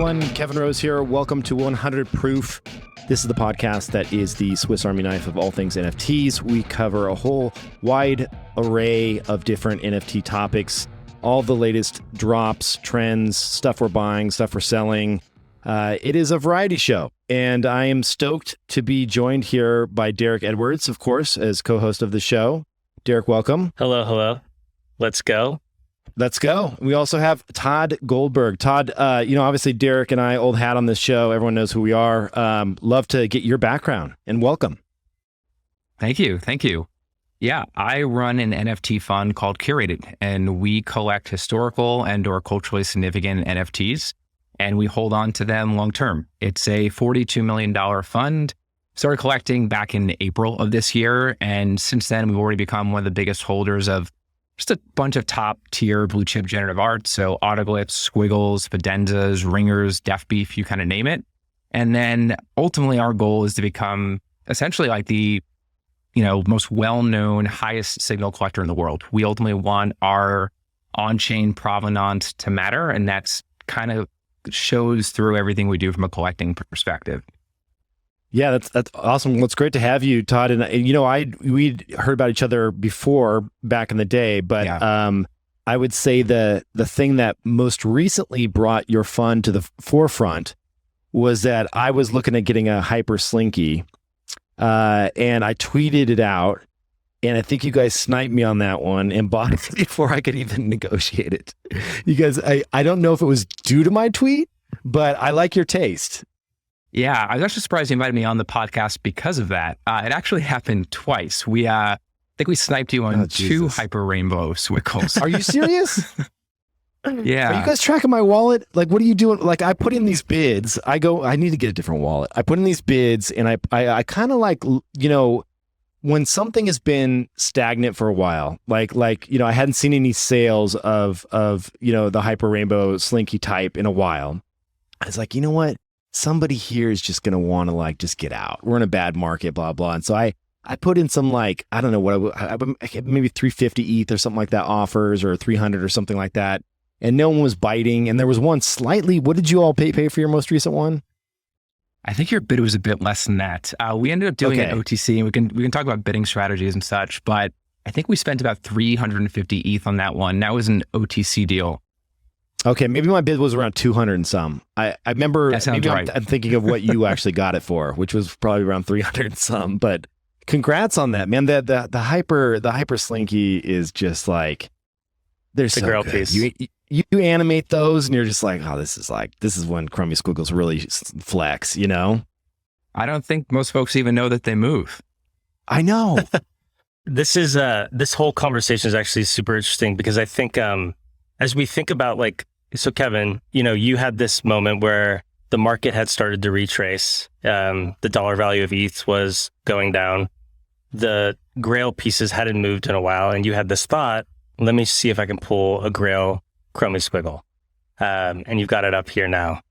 everyone. Kevin Rose here. Welcome to 100 Proof. This is the podcast that is the Swiss Army knife of all things NFTs. We cover a whole wide array of different NFT topics, all the latest drops, trends, stuff we're buying, stuff we're selling. It is a variety show, and I am stoked to be joined here by Derek Edwards, of course, as co-host of the show. Derek, welcome. Hello. Let's go. Let's go. We also have Todd Goldberg. Todd, obviously Derek and I, old hat on this show. Everyone knows who we are. Love to get your background and welcome. Thank you. Yeah, I run an NFT fund called Curated, and we collect historical and or culturally significant NFTs, and we hold on to them long term. It's a $42 million fund. Started collecting back in April of this year, and since then, we've already become one of the biggest holders of just a bunch of top tier blue chip generative art. So autoglyphs, squiggles, fidenzas, ringers, def beef, you kind of name it. And then ultimately our goal is to become essentially like the, most well-known, highest signal collector in the world. We ultimately want our on-chain provenance to matter. And that's kind of shows through everything we do from a collecting perspective. Yeah, that's awesome. Well, it's great to have you, Todd. And we'd heard about each other before back in the day, but yeah. I would say the thing that most recently brought your fund to the forefront was that I was looking at getting a Hyper Slinky, and I tweeted it out, and I think you guys sniped me on that one and bought it before I could even negotiate it. You guys, I don't know if it was due to my tweet, but I like your taste. Yeah, I was actually surprised you invited me on the podcast because of that. It actually happened twice. I think we sniped you on two Hyper Rainbow Squiggles. Are you serious? Yeah. Are you guys tracking my wallet? Like, what are you doing? Like, I put in these bids. I need to get a different wallet. I put in these bids, and I kind of like, when something has been stagnant for a while, like I hadn't seen any sales of the Hyper Rainbow Slinky type in a while. I was like, you know what? Somebody here is just going to want to just get out. We're in a bad market, blah, blah. And so I put in some I don't know what, maybe 350 ETH or something like that offers, or 300 or something like that. And no one was biting. And there was one slightly, what did you all pay for your most recent one? I think your bid was a bit less than that. We ended up doing an OTC, and we can talk about bidding strategies and such, but I think we spent about 350 ETH on that one. That was an OTC deal. Okay, maybe my bid was around 200 and some. I remember, that sounds right. I'm thinking of what you actually got it for, which was probably around 300 and some. But congrats on that, man. The Hyper Slinky is just they're so grail good. Piece. You animate those, and you're just like, oh, this is when Crummy Squiggles really flex, I don't think most folks even know that they move. I know. This whole conversation is actually super interesting because I think as we think about so Kevin, you had this moment where the market had started to retrace. The dollar value of ETH was going down. The Grail pieces hadn't moved in a while. And you had this thought, let me see if I can pull a Grail Crummy Squiggle. And you've got it up here now.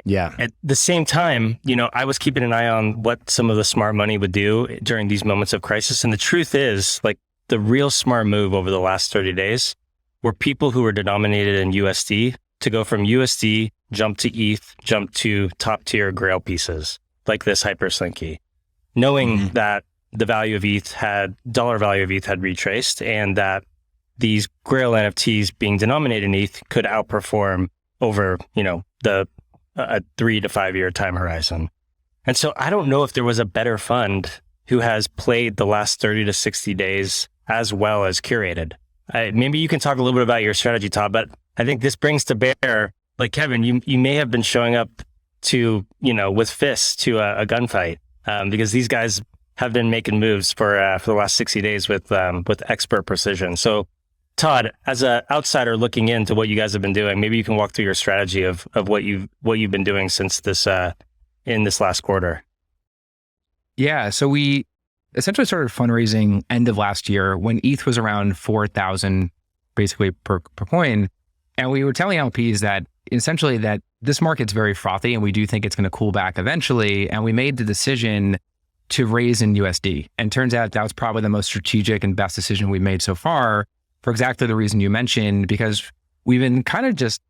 Yeah. At the same time, I was keeping an eye on what some of the smart money would do during these moments of crisis. And the truth is, the real smart move over the last 30 days were people who were denominated in USD to go from USD, jump to ETH, jump to top tier Grail pieces like this Hyper Slinky, knowing that the value of dollar value of ETH had retraced, and that these Grail NFTs being denominated in ETH could outperform over, a 3 to 5 year time horizon. And so I don't know if there was a better fund who has played the last 30 to 60 days as well as Curated. Maybe you can talk a little bit about your strategy, Todd, but I think this brings to bear, Kevin, you may have been showing up to, with fists to a gunfight, because these guys have been making moves for the last 60 days with expert precision. So Todd, as an outsider looking into what you guys have been doing, maybe you can walk through your strategy of what you've been doing since this, in this last quarter. Yeah. So we essentially started fundraising end of last year when ETH was around 4,000 basically per coin. And we were telling LPs that essentially that this market's very frothy and we do think it's going to cool back eventually. And we made the decision to raise in USD. And turns out that was probably the most strategic and best decision we've made so far for exactly the reason you mentioned, because we've been kind of just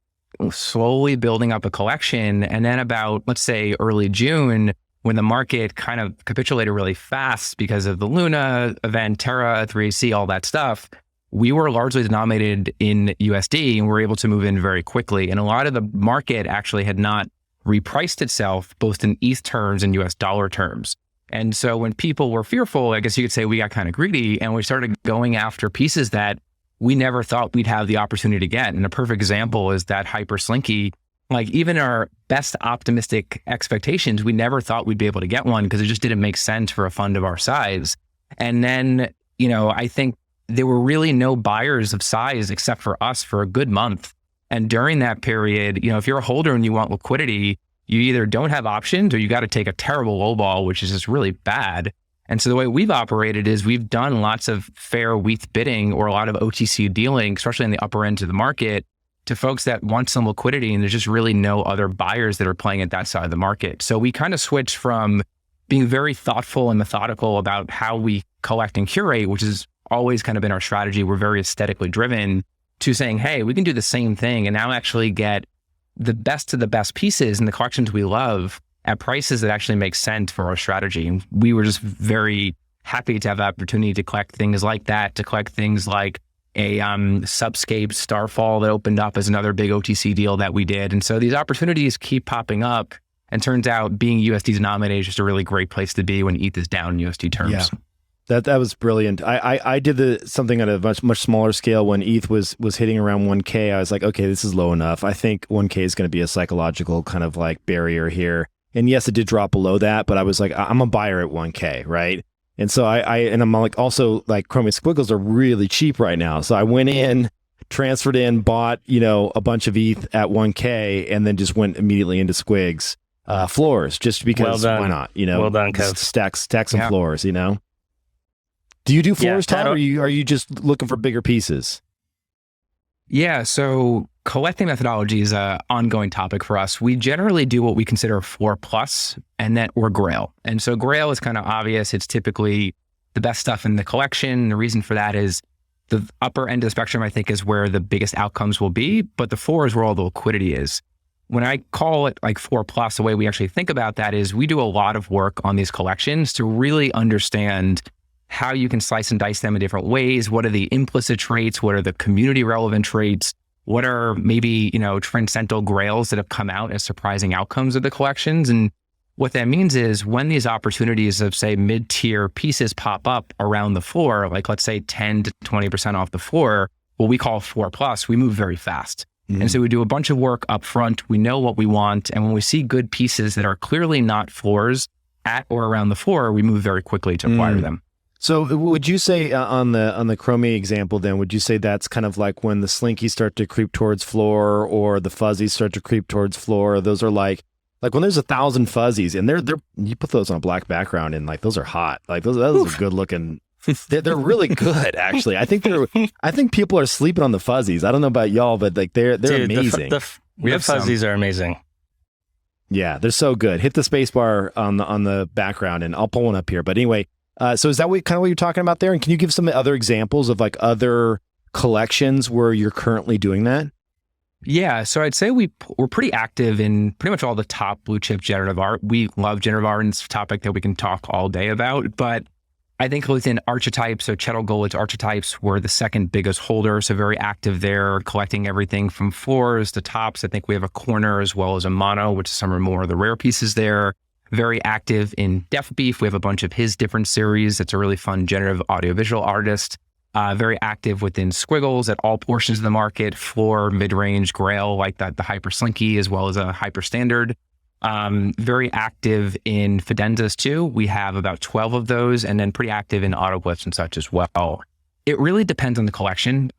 slowly building up a collection. And then about, let's say, early June, when the market kind of capitulated really fast because of the Luna event, Terra, 3AC, all that stuff, we were largely denominated in USD and were able to move in very quickly. And a lot of the market actually had not repriced itself, both in ETH terms and US dollar terms. And so when people were fearful, I guess you could say we got kind of greedy and we started going after pieces that we never thought we'd have the opportunity to get. And a perfect example is that Hyper Slinky. Like even our best optimistic expectations, we never thought we'd be able to get one because it just didn't make sense for a fund of our size. And then, I think there were really no buyers of size except for us for a good month. And during that period, if you're a holder and you want liquidity, you either don't have options or you got to take a terrible lowball, which is just really bad. And so the way we've operated is we've done lots of fair WETH bidding or a lot of OTC dealing, especially in the upper end of the market, to folks that want some liquidity, and there's just really no other buyers that are playing at that side of the market. So we kind of switched from being very thoughtful and methodical about how we collect and curate, which has always kind of been our strategy. We're very aesthetically driven, to saying, hey, we can do the same thing and now actually get the best of the best pieces and the collections we love at prices that actually make sense for our strategy. And we were just very happy to have the opportunity to collect things like that, to collect things like a Subscape Starfall that opened up as another big OTC deal that we did. And so these opportunities keep popping up, and turns out being USD denominated is just a really great place to be when ETH is down in USD terms. Yeah. That was brilliant. I did something at a much smaller scale when ETH was hitting around 1K. I was like, okay, this is low enough. I think 1K is going to be a psychological kind of like barrier here. And yes, it did drop below that, but I was like, I'm a buyer at 1K, right? And so I'm like, also like Chromie Squiggles are really cheap right now. So I went in, transferred in, bought, a bunch of ETH at 1K, and then just went immediately into Squigs floors, just because why not? Well done, Kev. Stack some floors, Do you do floors, Todd, or are you just looking for bigger pieces? Yeah, so collecting methodology is an ongoing topic for us. We generally do what we consider floor plus, or Grail. And so Grail is kind of obvious. It's typically the best stuff in the collection. The reason for that is the upper end of the spectrum, I think, is where the biggest outcomes will be, but the floor is where all the liquidity is. When I call it like floor plus, the way we actually think about that is we do a lot of work on these collections to really understand how you can slice and dice them in different ways. What are the implicit traits? What are the community relevant traits? What are maybe, transcendental grails that have come out as surprising outcomes of the collections? And what that means is when these opportunities of, say, mid-tier pieces pop up around the floor, like let's say 10 to 20% off the floor, what we call floor plus, we move very fast. Mm-hmm. And so we do a bunch of work up front. We know what we want. And when we see good pieces that are clearly not floors at or around the floor, we move very quickly to acquire them. So would you say on the Chromie example, then, would you say that's kind of like when the slinkies start to creep towards floor or the fuzzies start to creep towards floor? Those are like when there's 1,000 fuzzies and they're you put those on a black background and like those are hot. Like those are good looking. They're really good, actually. I think people are sleeping on the fuzzies. I don't know about y'all, but like they're amazing. The fuzzies are amazing. Yeah, they're so good. Hit the space bar on the background and I'll pull one up here. But anyway. So is that kind of what you're talking about there? And can you give some other examples of like other collections where you're currently doing that? Yeah, so I'd say we're pretty active in pretty much all the top blue chip generative art. We love generative art, and it's a topic that we can talk all day about. But I think within archetypes, so Chettle Gold's archetypes, we're the second biggest holder, so very active there, collecting everything from floors to tops. I think we have a corner as well as a mono, which is some are more of the rare pieces there. Very active in Def Beef. We have a bunch of his different series. It's a really fun generative audiovisual artist. Very active within Squiggles at all portions of the market, floor, mid-range, Grail, like the Hyper Slinky, as well as a Hyper Standard. Very active in Fidenzas too. We have about 12 of those, and then pretty active in Autoglyphs and such as well. It really depends on the collection.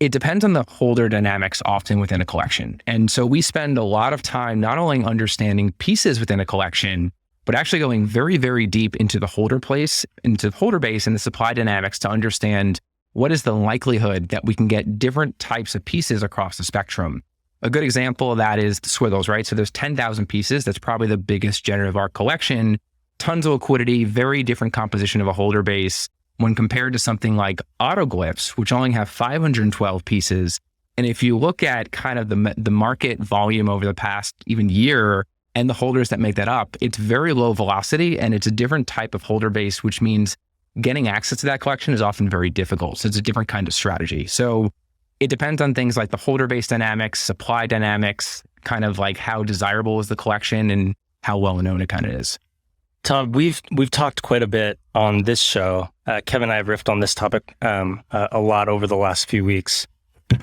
It depends on the holder dynamics often within a collection. And so we spend a lot of time not only understanding pieces within a collection, but actually going very, very deep into the holder base and the supply dynamics to understand what is the likelihood that we can get different types of pieces across the spectrum. A good example of that is the Squiggles, right? So there's 10,000 pieces. That's probably the biggest generative art collection. Tons of liquidity, very different composition of a holder base. When compared to something like Autoglyphs, which only have 512 pieces, And if you look at kind of the market volume over the past even year and the holders that make that up, it's very low velocity and it's a different type of holder base, which means getting access to that collection is often very difficult. So it's a different kind of strategy. So it depends on things like the holder base dynamics, supply dynamics, kind of like how desirable is the collection and how well known it kind of is. Todd, we've talked quite a bit on this show. Kevin and I have riffed on this topic a lot over the last few weeks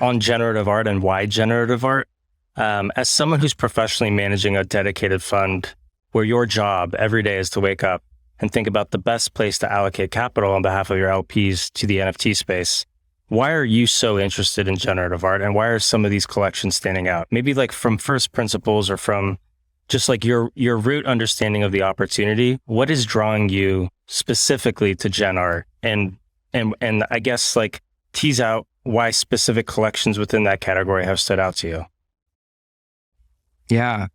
on generative art and why generative art. As someone who's professionally managing a dedicated fund where your job every day is to wake up and think about the best place to allocate capital on behalf of your LPs to the NFT space, why are you so interested in generative art and why are some of these collections standing out? Maybe like from first principles or from just like your root understanding of the opportunity, what is drawing you specifically to gen art? And I guess like tease out why specific collections within that category have stood out to you. Yeah.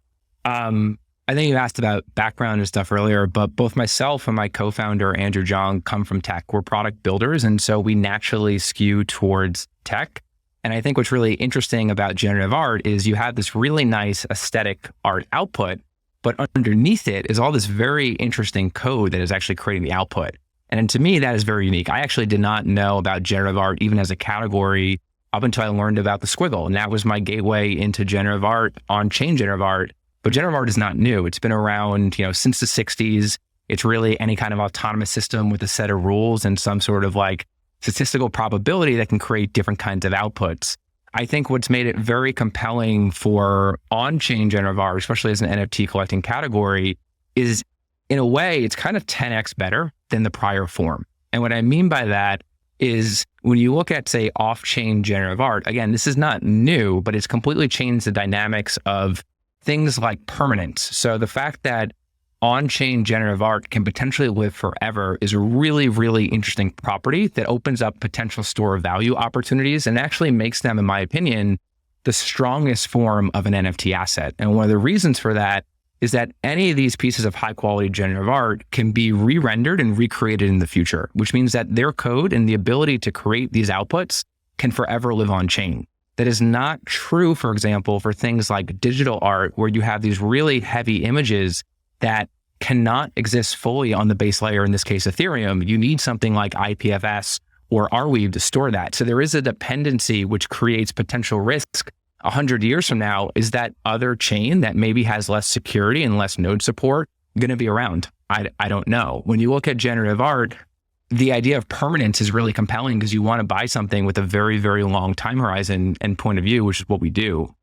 I think you asked about background and stuff earlier, but both myself and my co-founder, Andrew Jong, come from tech. We're product builders. And so we naturally skew towards tech. And I think what's really interesting about generative art is you have this really nice aesthetic art output, but underneath it is all this very interesting code that is actually creating the output. And to me, that is very unique. I actually did not know about generative art even as a category up until I learned about the squiggle. And that was my gateway into generative art, on-chain generative art. But generative art is not new. It's been around, since the 60s. It's really any kind of autonomous system with a set of rules and some sort of like statistical probability that can create different kinds of outputs. I think what's made it very compelling for on-chain generative art, especially as an NFT collecting category, is in a way, it's kind of 10x better than the prior form. And what I mean by that is when you look at, say, off-chain generative art, again, this is not new, but it's completely changed the dynamics of things like permanence. So the fact that on-chain generative art can potentially live forever is a really, really interesting property that opens up potential store of value opportunities and actually makes them, in my opinion, the strongest form of an NFT asset. And one of the reasons for that is that any of these pieces of high quality generative art can be re-rendered and recreated in the future, which means that their code and the ability to create these outputs can forever live on chain. That is not true, for example, for things like digital art, where you have these really heavy images that cannot exist fully on the base layer, in this case, Ethereum. You need something like IPFS or Arweave to store that. So there is a dependency which creates potential risk 100 years from now. Is that other chain that maybe has less security and less node support going to be around? I don't know. When you look at generative art, the idea of permanence is really compelling because you want to buy something with a very, very long time horizon and point of view, which is what we do.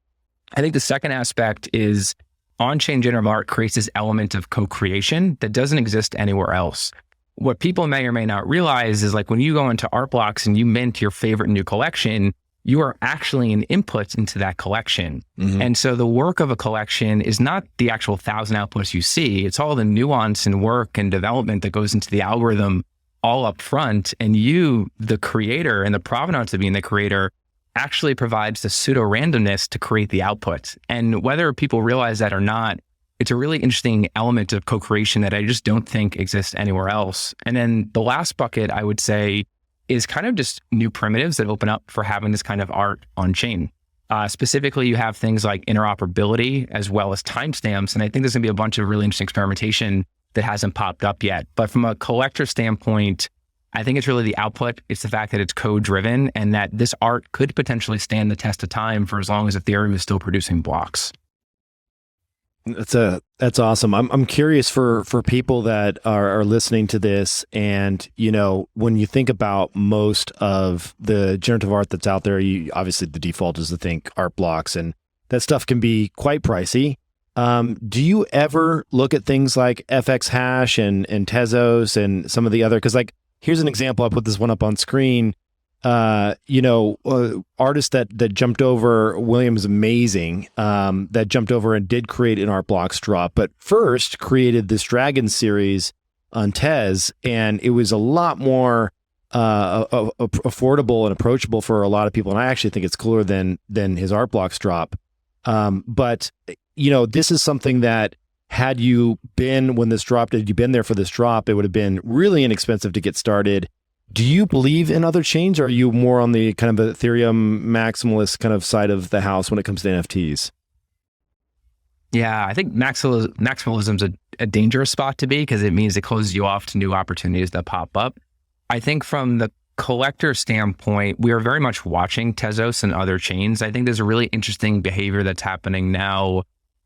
I think the second aspect is on-chain generative art creates this element of co-creation that doesn't exist anywhere else. What people may or may not realize is like when you go into Art Blocks and you mint your favorite new collection, you are actually an input into that collection. Mm-hmm. And so the work of a collection is not the actual 1,000 outputs you see. It's all the nuance and work and development that goes into the algorithm all up front. And you, the creator, and the provenance of being the creator actually provides the pseudo randomness to create the output. And whether people realize that or not, it's a really interesting element of co-creation that I just don't think exists anywhere else. And then the last bucket, I would say, is kind of just new primitives that open up for having this kind of art on chain. Specifically, you have things like interoperability as well as timestamps. And I think there's gonna be a bunch of really interesting experimentation that hasn't popped up yet. But from a collector standpoint, I think it's really the output. It's the fact that it's code driven and that this art could potentially stand the test of time for as long as Ethereum is still producing blocks. That's awesome. I'm curious for people that are listening to this, and when you think about most of the generative art that's out there, obviously the default is to think art blocks, and that stuff can be quite pricey. Do you ever look at things like FX Hash and Tezos and some of the other? Because here's an example. I put this one up on screen. Artist that jumped over, William is amazing, that jumped over and did create an Art Blocks drop, but first created this Dragon series on Tez, and it was a lot more affordable and approachable for a lot of people, and I actually think it's cooler than his Art Blocks drop. But this is something that had you been when this dropped, had you been there for this drop, it would have been really inexpensive to get started. Do you believe in other chains, or are you more on the kind of Ethereum maximalist kind of side of the house when it comes to NFTs? Yeah, I think maximalism is a dangerous spot to be because it means it closes you off to new opportunities that pop up. I think from the collector standpoint, we are very much watching Tezos and other chains. I think there's a really interesting behavior that's happening now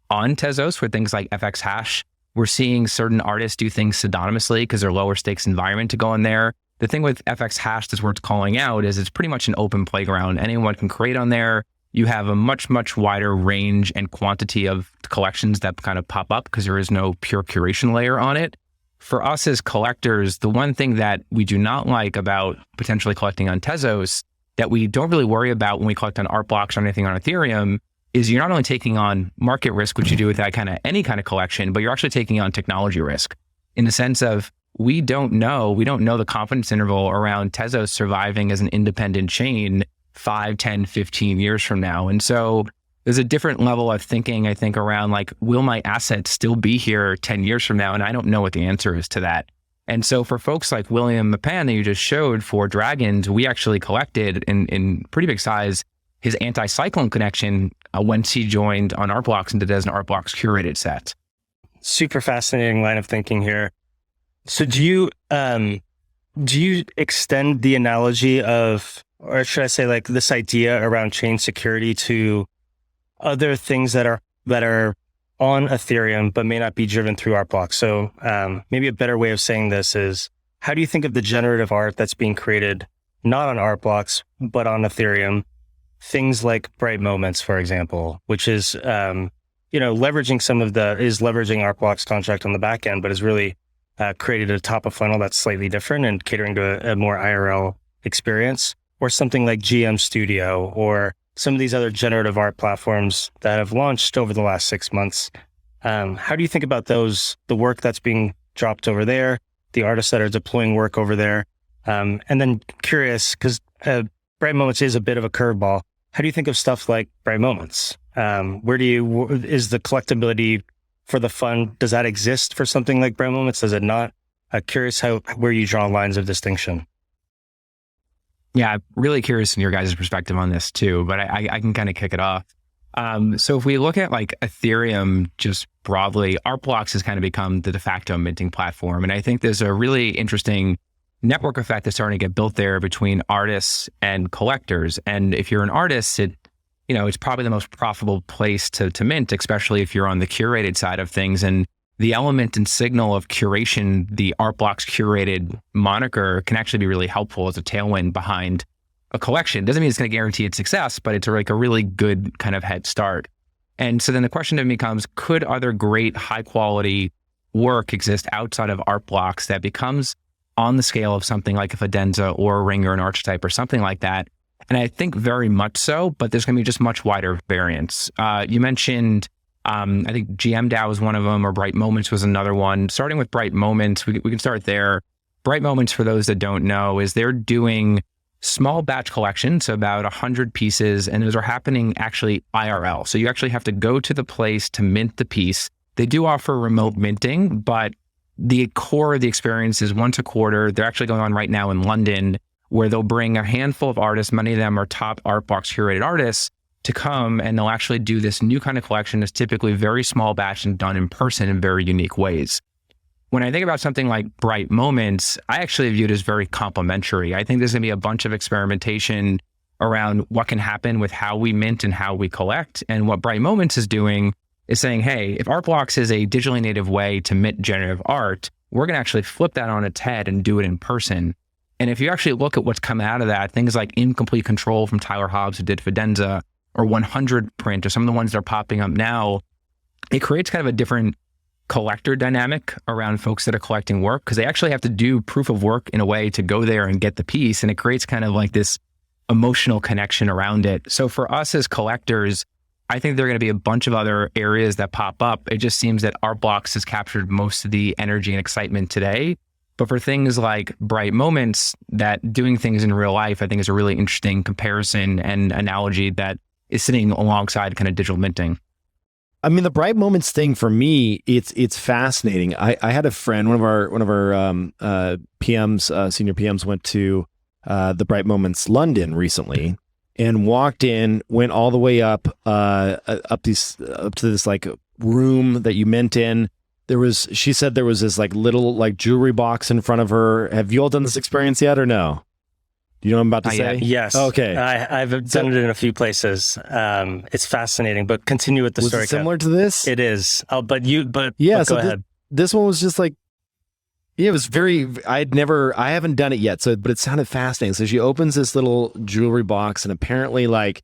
on Tezos with things like FX hash. We're seeing certain artists do things pseudonymously because they're lower stakes environment to go in there. The thing with FX hash that's worth calling out is it's pretty much an open playground. Anyone can create on there. You have a much, much wider range and quantity of collections that kind of pop up because there is no pure curation layer on it. For us as collectors, the one thing that we do not like about potentially collecting on Tezos that we don't really worry about when we collect on art blocks or anything on Ethereum is you're not only taking on market risk, which you do with that kind of any kind of collection, but you're actually taking on technology risk in the sense of we don't know the confidence interval around Tezos surviving as an independent chain 5, 10, 15 years from now. And so there's a different level of thinking, I think, around like, will my assets still be here 10 years from now? And I don't know what the answer is to that. And so for folks like William Mapan that you just showed for Dragons, we actually collected in pretty big size his anti-cyclone connection once he joined on Art Blocks and did it as an Art Blocks curated set. Super fascinating line of thinking here. So do you extend the analogy of, or should I say like this idea around chain security to other things that are on Ethereum, but may not be driven through art blocks? So maybe a better way of saying this is, how do you think of the generative art that's being created, not on art blocks, but on Ethereum? Things like Bright Moments, for example, which is, leveraging art blocks contract on the back end, but has really created a top of funnel that's slightly different and catering to a more IRL experience. Or something like GM Studio, or some of these other generative art platforms that have launched over the last 6 months. How do you think about those, the work that's being dropped over there, the artists that are deploying work over there? And then curious, because Bright Moments is a bit of a curveball. How do you think of stuff like Bright Moments? Is the collectability for the fund, does that exist for something like Bright Moments? Does it not? Curious where you draw lines of distinction. Yeah, I'm really curious in your guys' perspective on this too, but I can kind of kick it off. So if we look at like Ethereum just broadly, Art Blocks has kind of become the de facto minting platform. And I think there's a really interesting network effect that's starting to get built there between artists and collectors. And if you're an artist, it's probably the most profitable place to mint, especially if you're on the curated side of things. And the element and signal of curation, the Art Blocks curated moniker, can actually be really helpful as a tailwind behind a collection. Doesn't mean it's going to guarantee its success, but it's like a really good kind of head start. And so then the question then becomes, could other great high quality work exist outside of Art Blocks that becomes on the scale of something like a Fidenza or a Ring or an Archetype or something like that? And I think very much so, but there's going to be just much wider variance. You mentioned I think GM DAO was one of them, or Bright Moments was another one. Starting with Bright Moments, we can start there. Bright Moments, for those that don't know, is they're doing small batch collections, so about 100 pieces, and those are happening actually IRL. So you actually have to go to the place to mint the piece. They do offer remote minting, but the core of the experience is once a quarter. They're actually going on right now in London, where they'll bring a handful of artists, many of them are top Art Blocks curated artists, to come, and they'll actually do this new kind of collection that's typically very small batch and done in person in very unique ways. When I think about something like Bright Moments, I actually view it as very complementary. I think there's going to be a bunch of experimentation around what can happen with how we mint and how we collect. And what Bright Moments is doing is saying, hey, if Art Blocks is a digitally native way to mint generative art, we're going to actually flip that on its head and do it in person. And if you actually look at what's come out of that, things like Incomplete Control from Tyler Hobbs, who did Fidenza, or 100 Print, or some of the ones that are popping up now, it creates kind of a different collector dynamic around folks that are collecting work, because they actually have to do proof of work in a way to go there and get the piece. And it creates kind of like this emotional connection around it. So for us as collectors, I think there are going to be a bunch of other areas that pop up. It just seems that Art Blocks has captured most of the energy and excitement today. But for things like Bright Moments, that doing things in real life, I think is a really interesting comparison and analogy that is sitting alongside kind of digital minting. I mean, the Bright Moments thing for me, it's fascinating. I had a friend, one of our PMs, senior PMs, went to the Bright Moments London recently, and walked in, went all the way up to this like room that you mint in. She said there was this like little like jewelry box in front of her. Have you all done this experience yet or no? Do you know what I'm about to say? Yes. Okay. I've done it in a few places. It's fascinating, but continue with the Was story. it similar to this? It is. But so go ahead. This one was just like, yeah, it was very, I haven't done it yet. But it sounded fascinating. So she opens this little jewelry box, and apparently like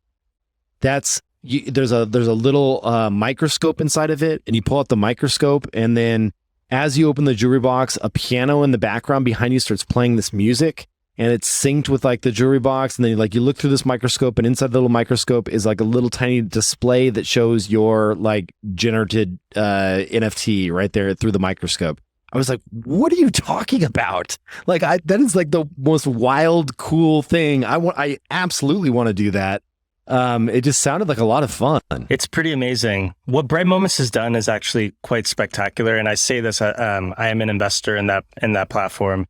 there's a little microscope inside of it, and you pull out the microscope, and then as you open the jewelry box, a piano in the background behind you starts playing this music. And it's synced with like the jewelry box. And then like you look through this microscope, and inside the little microscope is like a little tiny display that shows your like generated NFT right there through the microscope. I was like, what are you talking about? Like that is like the most wild, cool thing. I absolutely want to do that. It just sounded like a lot of fun. It's pretty amazing. What Bright Moments has done is actually quite spectacular. And I say this, I am an investor in that platform.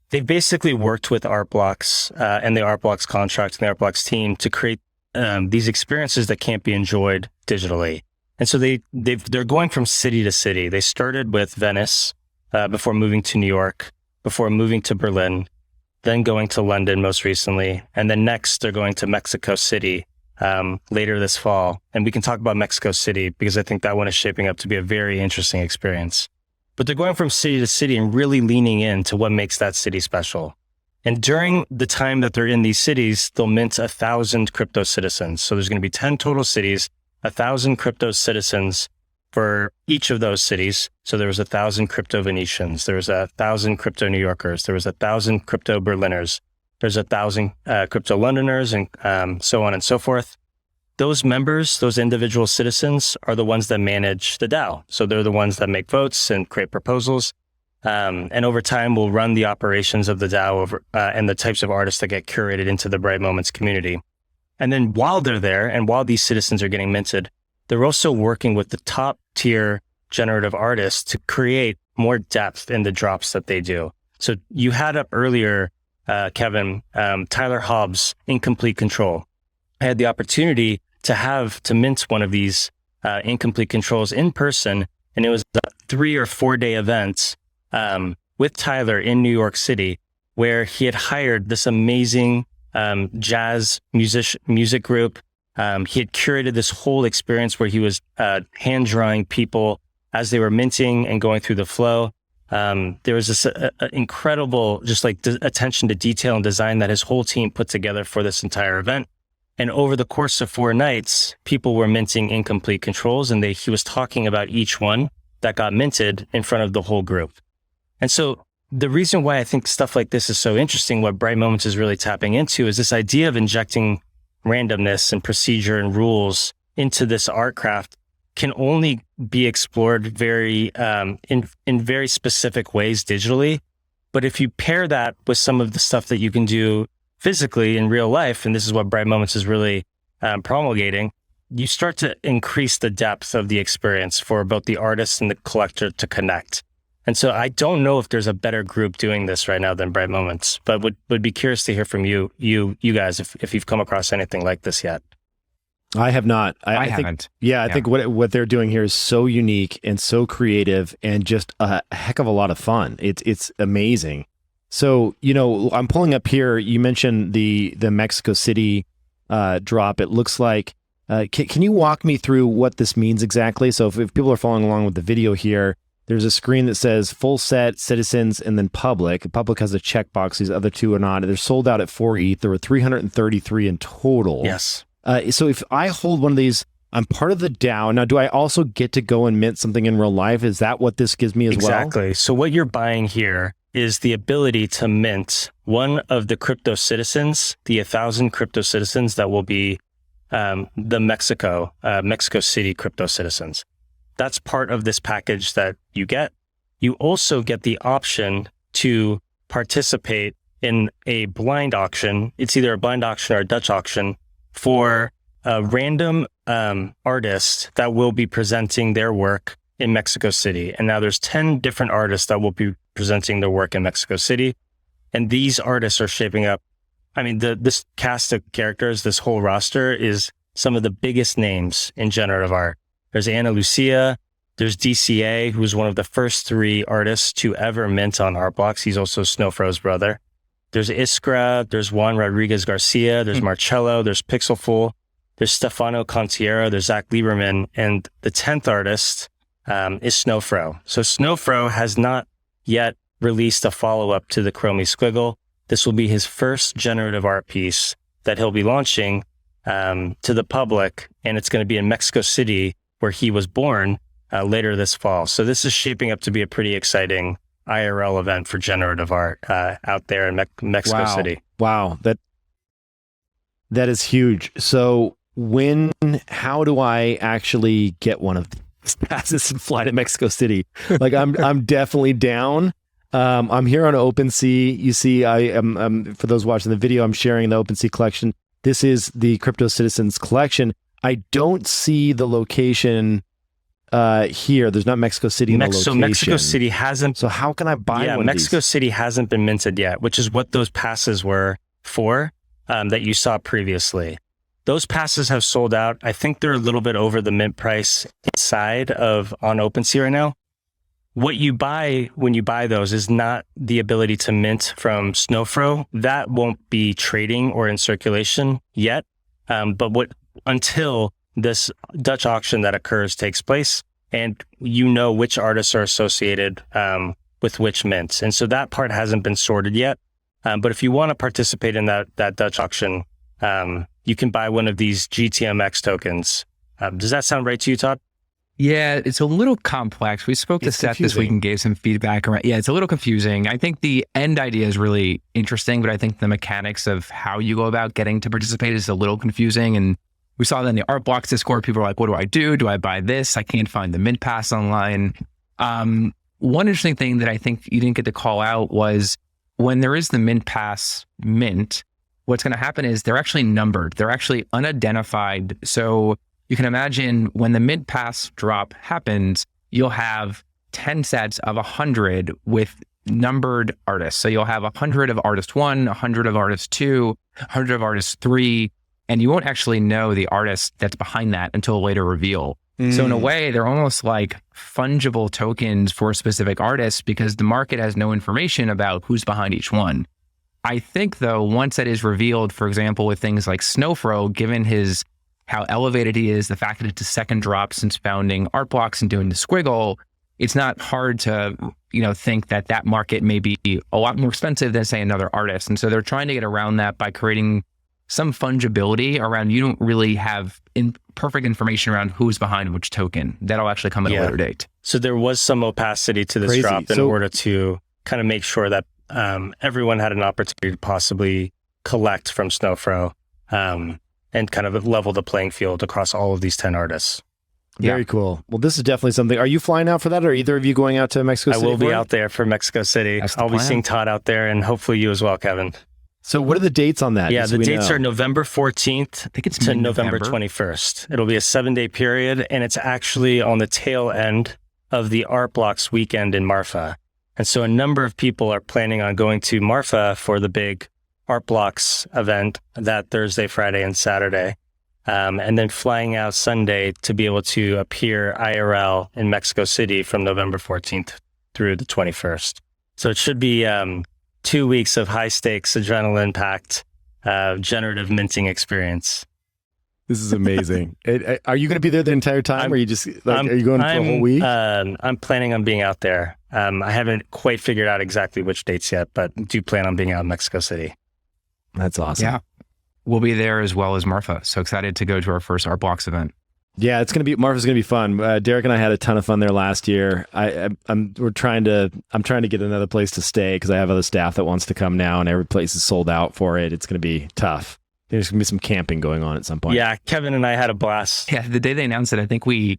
They've basically worked with Artblocks and the Artblocks contract and the Artblocks team to create these experiences that can't be enjoyed digitally. And so they're going from city to city. They started with Venice before moving to New York, before moving to Berlin, then going to London most recently. And then next they're going to Mexico City later this fall. And we can talk about Mexico City because I think that one is shaping up to be a very interesting experience. But they're going from city to city and really leaning into what makes that city special. And during the time that they're in these cities, they'll mint 1,000 crypto citizens. So there's going to be 10 total cities, 1,000 crypto citizens for each of those cities. So there was 1,000 crypto Venetians. There was 1,000 crypto New Yorkers. There was 1,000 crypto Berliners. There's 1,000 crypto Londoners, and so on and so forth. Those members, those individual citizens, are the ones that manage the DAO. So they're the ones that make votes and create proposals. And over time, we'll run the operations of the DAO and the types of artists that get curated into the Bright Moments community. And then while they're there and while these citizens are getting minted, they're also working with the top tier generative artists to create more depth in the drops that they do. So you had up earlier, Kevin, Tyler Hobbs, Incomplete Control. I had the opportunity to mint one of these incomplete controls in person, and it was a 3 or 4 day event with Tyler in New York City, where he had hired this amazing jazz music group. He had curated this whole experience where he was hand drawing people as they were minting and going through the flow. There was this incredible just like attention to detail and design that his whole team put together for this entire event. And over the course of 4 nights, people were minting incomplete controls, and he was talking about each one that got minted in front of the whole group. And so the reason why I think stuff like this is so interesting, what Bright Moments is really tapping into, is this idea of injecting randomness and procedure and rules into this art craft can only be explored very in very specific ways digitally. But if you pair that with some of the stuff that you can do physically in real life, and this is what Bright Moments is really promulgating, you start to increase the depth of the experience for both the artist and the collector to connect. And so I don't know if there's a better group doing this right now than Bright Moments, but would be curious to hear from you guys if you've come across anything like this yet. I have not. I haven't. I think what they're doing here is so unique and so creative and just a heck of a lot of fun. It's amazing. So, I'm pulling up here. You mentioned the Mexico City drop. It looks like, can you walk me through what this means exactly? So if people are following along with the video here, there's a screen that says full set, citizens, and then public. Public has a checkbox. These other two are not. They're sold out at 4 ETH. There were 333 in total. Yes. So if I hold one of these, I'm part of the DAO. Now, do I also get to go and mint something in real life? Is that what this gives me as well? Exactly. So what you're buying here is the ability to mint one of the crypto citizens, the 1,000 crypto citizens that will be the Mexico City crypto citizens. That's part of this package that you get. You also get the option to participate in a blind auction. It's either a blind auction or a Dutch auction for a random artist that will be presenting their work in Mexico City. And now there's 10 different artists that will be presenting their work in Mexico City. And these artists are shaping up. I mean, this cast of characters, this whole roster is some of the biggest names in generative art. There's Ana Lucia, there's DCA, who's one of the first 3 artists to ever mint on art blocks. He's also Snowfro's brother. There's Iskra, there's Juan Rodriguez Garcia, there's Marcello, there's Pixelful, there's Stefano Contiero, there's Zach Lieberman, and the 10th artist is Snowfro. So Snowfro has not yet released a follow-up to the Chromie Squiggle. This will be his first generative art piece that he'll be launching to the public, and it's going to be in Mexico City, where he was born, later this fall. So this is shaping up to be a pretty exciting IRL event for generative art out there in Mexico City. Wow, that is huge. So how do I actually get one of these passes and fly to Mexico City? Like I'm definitely down. I'm here on OpenSea. You see, I am for those watching the video, I'm sharing the OpenSea collection. This is the Crypto Citizens collection. I don't see the location here. There's not Mexico City in the location. So Mexico City hasn't. So how can I buy one of Mexico these? City hasn't been minted yet, which is what those passes were for that you saw previously. Those passes have sold out. I think they're a little bit over the mint price inside of on OpenSea right now. What you buy when you buy those is not the ability to mint from Snowfro. That won't be trading or in circulation yet. But until this Dutch auction that occurs takes place, and you know which artists are associated with which mints. And so that part hasn't been sorted yet. But if you want to participate in that Dutch auction, you can buy one of these GTMX tokens. Does that sound right to you, Todd? Yeah, it's a little complex. We spoke to Seth this week and gave some feedback around. Yeah, it's a little confusing. I think the end idea is really interesting, but I think the mechanics of how you go about getting to participate is a little confusing. And we saw that in the Art Blocks Discord. People are like, what do I do? Do I buy this? I can't find the mint pass online. One interesting thing that I think you didn't get to call out was when there is the mint pass mint, what's going to happen is they're actually numbered. They're actually unidentified. So you can imagine when the mint pass drop happens, you'll have 10 sets of 100 with numbered artists. So you'll have 100 of artist 1, 100 of artist 2, 100 of artist 3, and you won't actually know the artist that's behind that until a later reveal. So in a way, they're almost like fungible tokens for specific artists because the market has no information about who's behind each one. I think though, once that is revealed, for example, with things like Snowfro, given how elevated he is, the fact that it's a second drop since founding Art Blocks and doing the Squiggle, it's not hard to, think that market may be a lot more expensive than, say, another artist. And so they're trying to get around that by creating some fungibility around, you don't really have perfect information around who's behind which token. That'll actually come at a later date. So there was some opacity to this drop in order to kind of make sure that everyone had an opportunity to possibly collect from Snowfro and kind of level the playing field across all of these 10 artists. Very cool. Well, this is definitely something. Are you flying out for that, or are either of you going out to Mexico City? I will be out there for Mexico City. I'll be seeing Todd out there, and hopefully you as well, Kevin. So what are the dates on that? Yeah, the dates are November 14th to November 21st. It'll be a 7-day period, and it's actually on the tail end of the Art Blocks weekend in Marfa. And so a number of people are planning on going to Marfa for the big Art Blocks event that Thursday, Friday, and Saturday, and then flying out Sunday to be able to appear IRL in Mexico City from November 14th through the 21st. So it should be 2 weeks of high stakes, adrenaline-packed, generative minting experience. This is amazing. Are you going to be there the entire time, or are you just are you going for a whole week? I'm planning on being out there. I haven't quite figured out exactly which dates yet, but do plan on being out in Mexico City. That's awesome. Yeah, we'll be there as well as Marfa. So excited to go to our first Art Blocks event. Yeah, Marfa's going to be fun. Derek and I had a ton of fun there last year. I'm trying to get another place to stay because I have other staff that wants to come now, and every place is sold out for it. It's going to be tough. There's going to be some camping going on at some point. Yeah, Kevin and I had a blast. Yeah, the day they announced it, I think we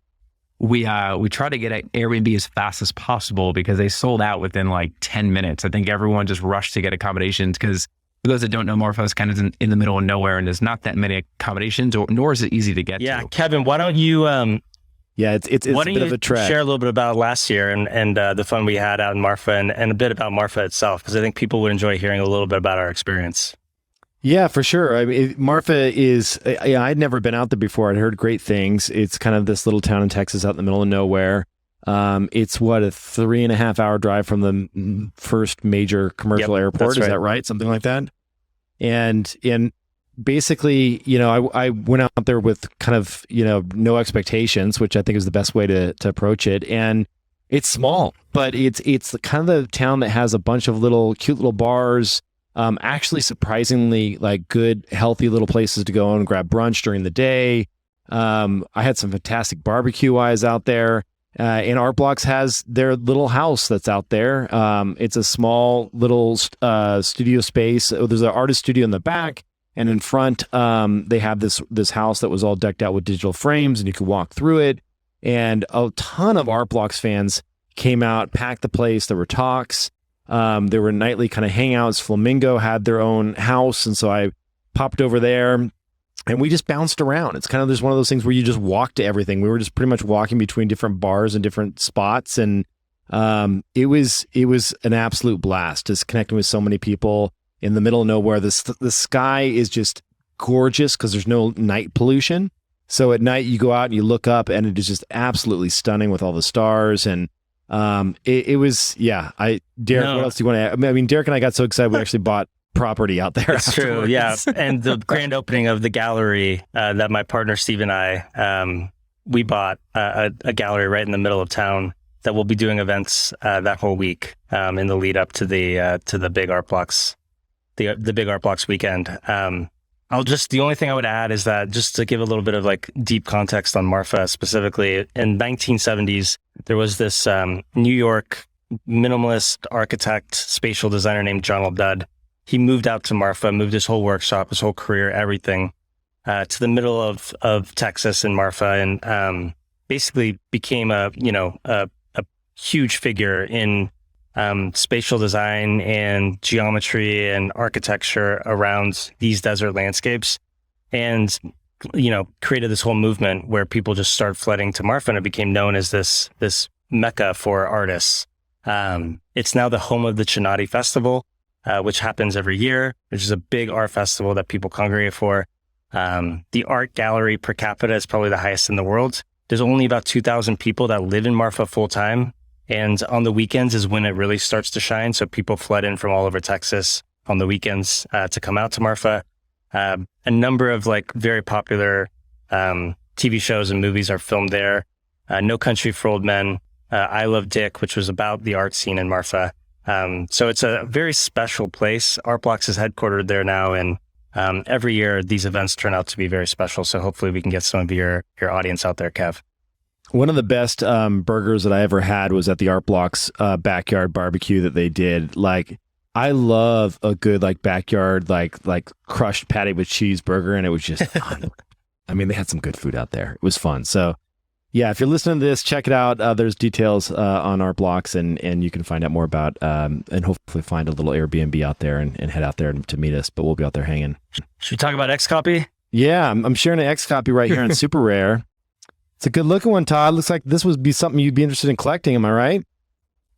tried to get an Airbnb as fast as possible because they sold out within like 10 minutes. I think everyone just rushed to get accommodations because For those that don't know, Marfa is kind of in the middle of nowhere, and there's not that many accommodations, nor is it easy to get to. Kevin, why don't you it's a bit of a trek. Share a little bit about last year and the fun we had out in Marfa and a bit about Marfa itself, because I think people would enjoy hearing a little bit about our experience. Yeah, for sure. I mean, Marfa is, I'd never been out there before. I'd heard great things. It's kind of this little town in Texas out in the middle of nowhere. It's a 3.5 hour drive from the first major commercial airport. Is that right? Something like that. And basically, I went out there with kind of, no expectations, which I think is the best way to approach it. And it's small, but it's kind of the town that has a bunch of cute little bars, actually surprisingly like good, healthy little places to go and grab brunch during the day. I had some fantastic barbecue eyes out there. And Art Blocks has their little house that's out there. It's a small little studio space. There's an artist studio in the back, and in front, they have this house that was all decked out with digital frames, and you could walk through it. And a ton of Art Blocks fans came out, packed the place. There were talks. There were nightly kind of hangouts. Flamingo had their own house, and so I popped over there. And we just bounced around. It's kind of just one of those things where you just walk to everything. We were just pretty much walking between different bars and different spots. And it was an absolute blast, just connecting with so many people in the middle of nowhere. The sky is just gorgeous because there's no night pollution. So at night you go out and you look up and it is just absolutely stunning with all the stars. And it was, Derek, what else do you want to add? I mean, Derek and I got so excited we actually bought property out there. It's true, yeah. And the grand opening of the gallery that my partner Steve and I, we bought a gallery right in the middle of town that will be doing events that whole week in the lead up to the big Art Blocks, the big Art Blocks weekend. The only thing I would add is that just to give a little bit of like deep context on Marfa specifically, in 1970s there was this New York minimalist architect, spatial designer named John Dud. He moved out to Marfa, moved his whole workshop, his whole career, everything, to the middle of Texas in Marfa, and basically became a huge figure in spatial design and geometry and architecture around these desert landscapes, and created this whole movement where people just started flooding to Marfa, and it became known as this mecca for artists. It's now the home of the Chinati Festival, which happens every year, which is a big art festival that people congregate for. The art gallery per capita is probably the highest in the world. There's only about 2,000 people that live in Marfa full time. And on the weekends is when it really starts to shine. So people flood in from all over Texas on the weekends to come out to Marfa. A number of like very popular TV shows and movies are filmed there. No Country for Old Men, I Love Dick, which was about the art scene in Marfa. So it's a very special place. Art Blocks is headquartered there now, and every year these events turn out to be very special. So hopefully we can get some of your audience out there, Kev. One of the best burgers that I ever had was at the Art Blocks backyard barbecue that they did. Like, I love a good like backyard like crushed patty with cheese burger, and it was just fun. I mean, they had some good food out there. It was fun. So yeah, if you're listening to this, check it out. There's details on Art Blocks, and you can find out more about and hopefully find a little Airbnb out there and head out there to meet us. But we'll be out there hanging. Should we talk about Xcopy? Yeah, I'm sharing an Xcopy right here on Super Rare. It's a good looking one, Todd. Looks like this would be something you'd be interested in collecting. Am I right?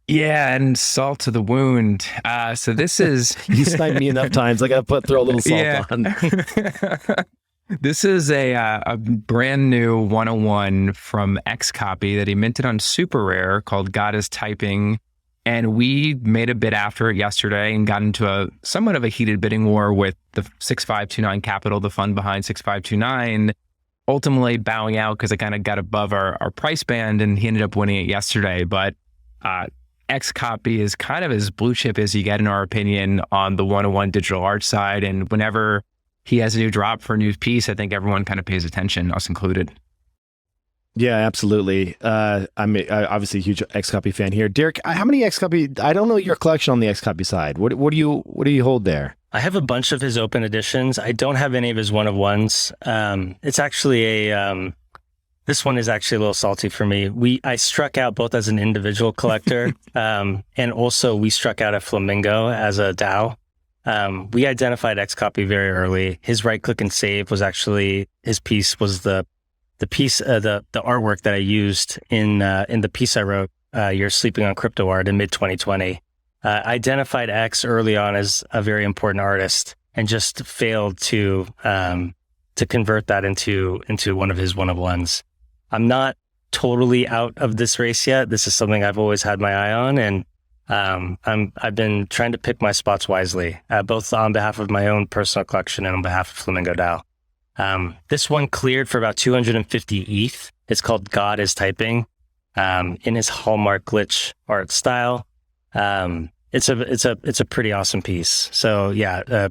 Yeah, and salt to the wound. So this is... You sniped me enough times. I got to throw a little salt on. This is a brand new 101 from Xcopy that he minted on Super Rare called God is Typing. And we made a bid after it yesterday and got into a somewhat of a heated bidding war with the 6529 Capital, the fund behind 6529, ultimately bowing out because it kind of got above our price band, and he ended up winning it yesterday. But Xcopy is kind of as blue chip as you get, in our opinion, on the 101 digital art side. And whenever he has a new drop for a new piece, I think everyone kind of pays attention, us included. Yeah, absolutely. I'm obviously a huge Xcopy fan here. Derek, how many Xcopy? I don't know your collection on the Xcopy side. What do you hold there? I have a bunch of his open editions. I don't have any of his one-of-ones. It's actually this one is actually a little salty for me. I struck out both as an individual collector, and also we struck out at Flamingo as a DAO. We identified Xcopy very early. His right click and save was actually his piece was the piece the artwork that I used in the piece I wrote. You're Sleeping on Crypto Art in mid 2020. Identified X early on as a very important artist and just failed to convert that into one of his one-of-ones. I'm not totally out of this race yet. This is something I've always had my eye on, and I've been trying to pick my spots wisely, both on behalf of my own personal collection and on behalf of Flamingo DAO. This one cleared for about 250 ETH. It's called God is Typing, in his hallmark glitch art style. It's a pretty awesome piece. So yeah,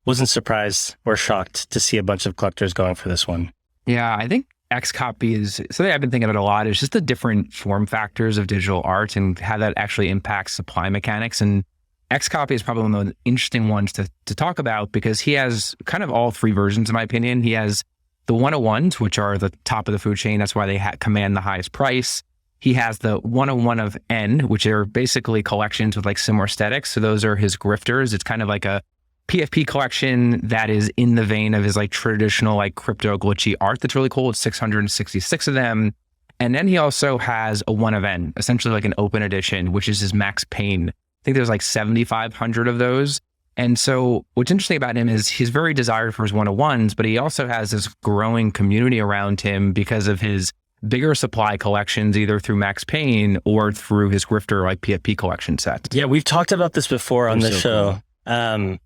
wasn't surprised or shocked to see a bunch of collectors going for this one. Yeah, I think Xcopy is something I've been thinking about a lot. Is just the different form factors of digital art and how that actually impacts supply mechanics. And Xcopy is probably one of the interesting ones to talk about because he has kind of all three versions, in my opinion. He has the 101s, which are the top of the food chain. That's why they command the highest price. He has the 101 of N, which are basically collections with like similar aesthetics. So those are his grifters. It's kind of like a PFP collection that is in the vein of his like traditional like crypto glitchy art. That's really cool. It's 666 of them. And then he also has a 1 of N, essentially like an open edition, which is his Max Payne. I think there's like 7,500 of those. And so what's interesting about him is he's very desired for his 101s, but he also has this growing community around him because of his bigger supply collections, either through Max Payne or through his grifter like PFP collection set. Yeah, we've talked about this before on the show. Cool.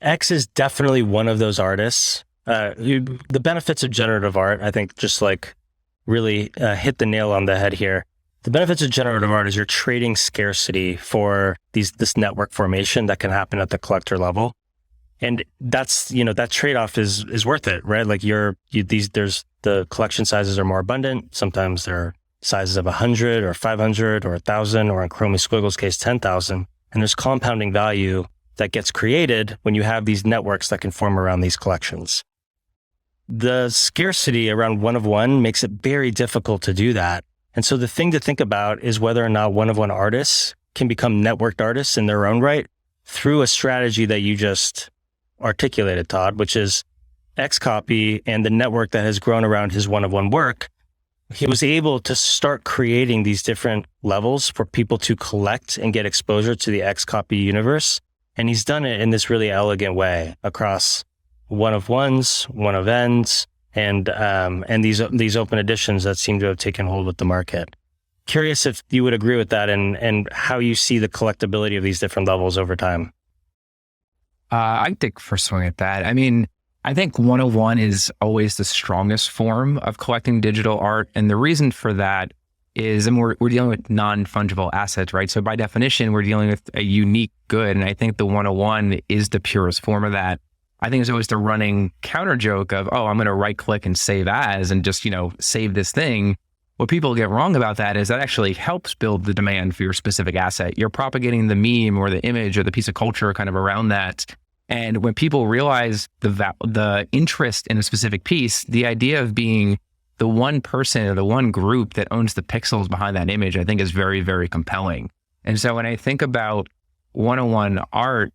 X is definitely one of those artists. The benefits of generative art, I think, just like really hit the nail on the head here. The benefits of generative art is you're trading scarcity for this network formation that can happen at the collector level. And that's, that trade-off is worth it, right? Like there's the collection sizes are more abundant. Sometimes they're sizes of 100 or 500 or 1,000, or in Chromie Squiggle's case, 10,000. And there's compounding value that gets created when you have these networks that can form around these collections. The scarcity around 1 of 1 makes it very difficult to do that. And so the thing to think about is whether or not 1 of 1 artists can become networked artists in their own right through a strategy that you just articulated, Todd, which is Xcopy and the network that has grown around his 1 of 1 work. He was able to start creating these different levels for people to collect and get exposure to the Xcopy universe. And he's done it in this really elegant way across 1 of 1s, 1 of Ns, and these open editions that seem to have taken hold with the market. Curious if you would agree with that and how you see the collectability of these different levels over time. I take first swing at that. I mean, I think 101 is always the strongest form of collecting digital art. And the reason for that is, and we're dealing with non-fungible assets, right? So by definition, we're dealing with a unique good. And I think the 101 is the purest form of that. I think it's always the running counter joke of, oh, I'm going to right click and save as and just, save this thing. What people get wrong about that is that actually helps build the demand for your specific asset. You're propagating the meme or the image or the piece of culture kind of around that. And when people realize the interest in a specific piece, the idea of being the one person or the one group that owns the pixels behind that image, I think is very, very compelling. And so when I think about 101 art,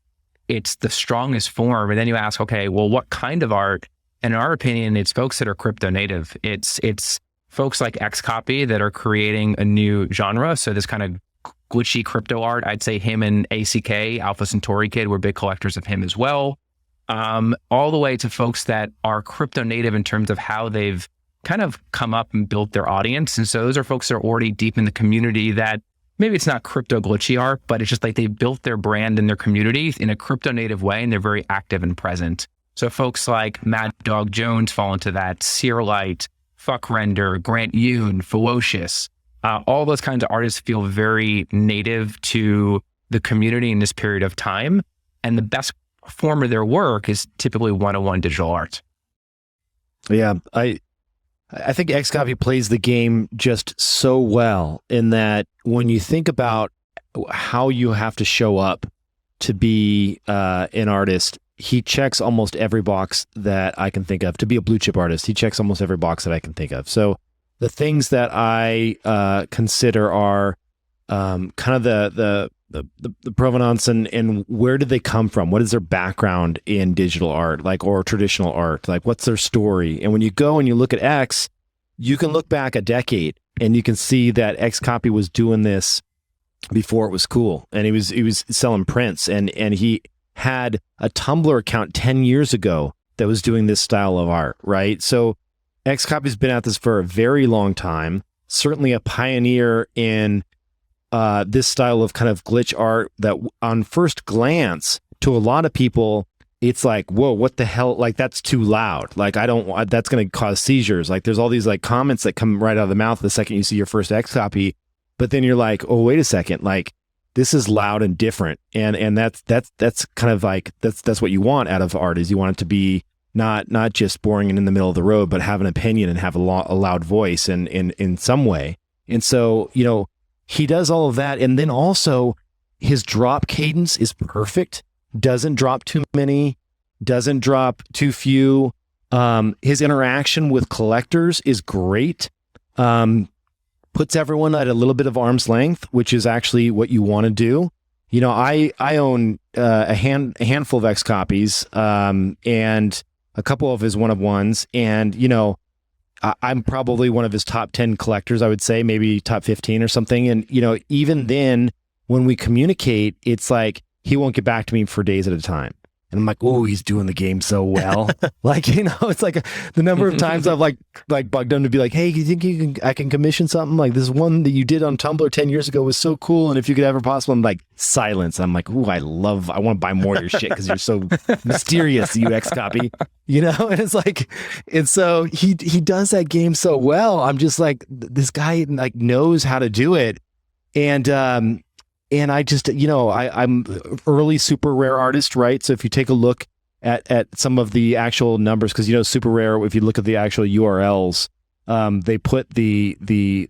it's the strongest form. And then you ask, okay, well, what kind of art? And in our opinion, it's folks that are crypto native. It's folks like Xcopy that are creating a new genre. So this kind of glitchy crypto art, I'd say him and ACK, Alpha Centauri Kid, were big collectors of him as well. All the way to folks that are crypto native in terms of how they've kind of come up and built their audience. And so those are folks that are already deep in the community that maybe it's not crypto glitchy art, but it's just like they built their brand and their community in a crypto native way, and they're very active and present. So folks like Mad Dog Jones fall into that, Searlight, Fuck Render, Grant Yoon, Ferocious. All those kinds of artists feel very native to the community in this period of time. And the best form of their work is typically 101 digital art. Yeah, I think Xcopy plays the game just so well in that when you think about how you have to show up to be an artist, he checks almost every box that I can think of. To be a blue chip artist, he checks almost every box that I can think of. So the things that I consider are kind of the the provenance and where did they come from? What is their background in digital art, like, or traditional art? Like, what's their story? And when you go and you look at X, you can look back a decade and you can see that Xcopy was doing this before it was cool, and he was selling prints, and he had a Tumblr account 10 years ago that was doing this style of art, right? So Xcopy's been at this for a very long time, certainly a pioneer in this style of kind of glitch art that on first glance to a lot of people, it's like, whoa, what the hell? Like, that's too loud. Like, that's going to cause seizures. Like, there's all these like comments that come right out of the mouth the second you see your first Xcopy, but then you're like, oh, wait a second. Like, this is loud and different. And that's kind of like, that's what you want out of art, is you want it to be not just boring and in the middle of the road, but have an opinion and have a loud voice and in some way. And so, he does all of that. And then also his drop cadence is perfect. Doesn't drop too many, doesn't drop too few. His interaction with collectors is great. Puts everyone at a little bit of arm's length, which is actually what you want to do. I own a handful of Xcopies, and a couple of his one-of-ones. And, I'm probably one of his top 10 collectors, I would say, maybe top 15 or something. And, even then when we communicate, it's like, he won't get back to me for days at a time. And I'm like, oh, he's doing the game so well. Like, it's like the number of times I've like bugged him to be like, hey, you think I can commission something? Like, this one that you did on Tumblr 10 years ago was so cool. And if you could ever possible, I'm like, silence. I'm like, ooh, I want to buy more of your shit because you're so mysterious, you Xcopy, And it's like, and so he does that game so well. I'm just like, this guy like knows how to do it. And I just, I'm early super rare artist, right? So if you take a look at some of the actual numbers, because, super rare, if you look at the actual URLs, they put the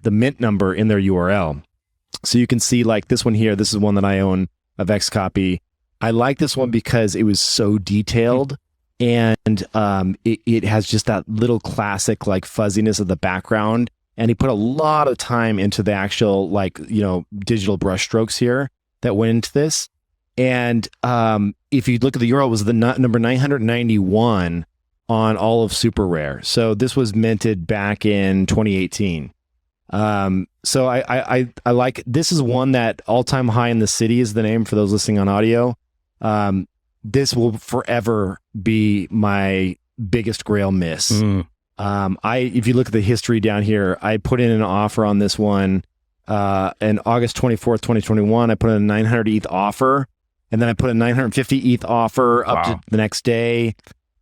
mint number in their URL. So you can see like this one here, this is one that I own of Xcopy. I like this one because it was so detailed, and it has just that little classic like fuzziness of the background. And he put a lot of time into the actual, digital brush strokes here that went into this. And if you look at the URL, it was the number 991 on all of Super Rare. So this was minted back in 2018. So I like, this is one that All Time High in the City is the name for those listening on audio. This will forever be my biggest grail miss. If you look at the history down here, I put in an offer on this one in August 24th, 2021. I put in a 900 ETH offer, and then I put a 950 ETH offer up to the next day.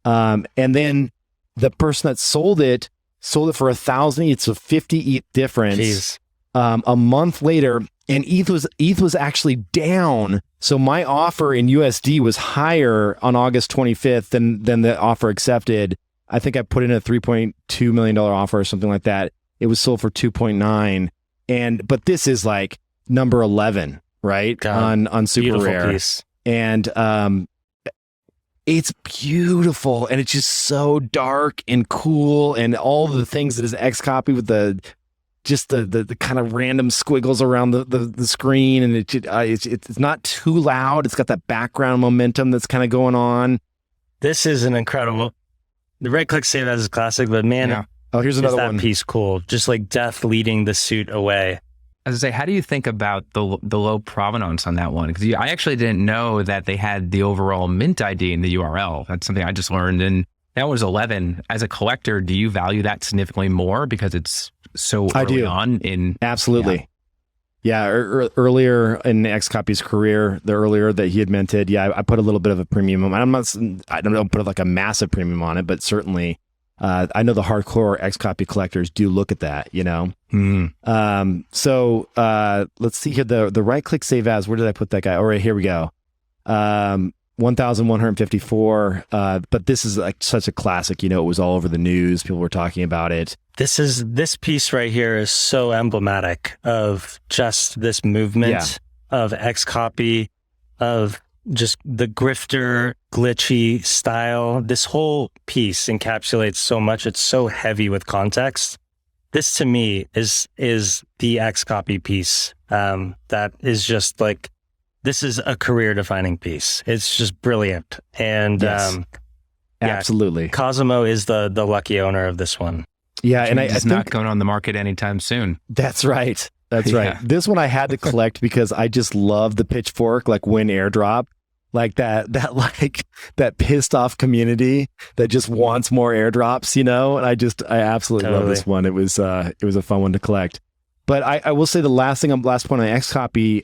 And then the person that sold it for 1,000 ETH, it's a 50 ETH difference. Jeez. A month later, and ETH was actually down. So my offer in USD was higher on August 25th than the offer accepted. I think I put in a $3.2 million offer or something like that. It was sold for 2.9. But this is like number 11, right? God, on Super Rare. Piece. And it's beautiful, and it's just so dark and cool, and all the things that is Xcopy with the kind of random squiggles around the screen, and it's not too loud. It's got that background momentum that's kind of going on. This is an incredible. The right click save as is classic, but man, yeah. Oh, here's another one. That piece cool. Just like death leading the suit away. As I say, how do you think about the low provenance on that one? Because I actually didn't know that they had the overall mint ID in the URL. That's something I just learned, and that was 11. As a collector, do you value that significantly more because it's so early on in? Absolutely. Yeah, earlier in Xcopy's career, the earlier that he had minted, I put a little bit of a premium on. I don't put like a massive premium on it, but certainly, I know the hardcore Xcopy collectors do look at that, So let's see here, the right click save as. Where did I put that guy? All right, here we go. 1,154. But this is like such a classic. It was all over the news. People were talking about it. This piece right here is so emblematic of just this movement of Xcopy, of just the grifter, glitchy style. This whole piece encapsulates so much. It's so heavy with context. This to me is the Xcopy piece that is just like this is a career-defining piece. It's just brilliant. And Yes. Absolutely. Cosimo is the lucky owner of this one. Yeah, and I It's think not going on the market anytime soon. that's right. That's right. Yeah. This one I had to collect because I just love the pitchfork, like win airdrop, like that pissed off community that just wants more airdrops, And I absolutely love this one. It was a fun one to collect. But I will say the last point on Xcopy,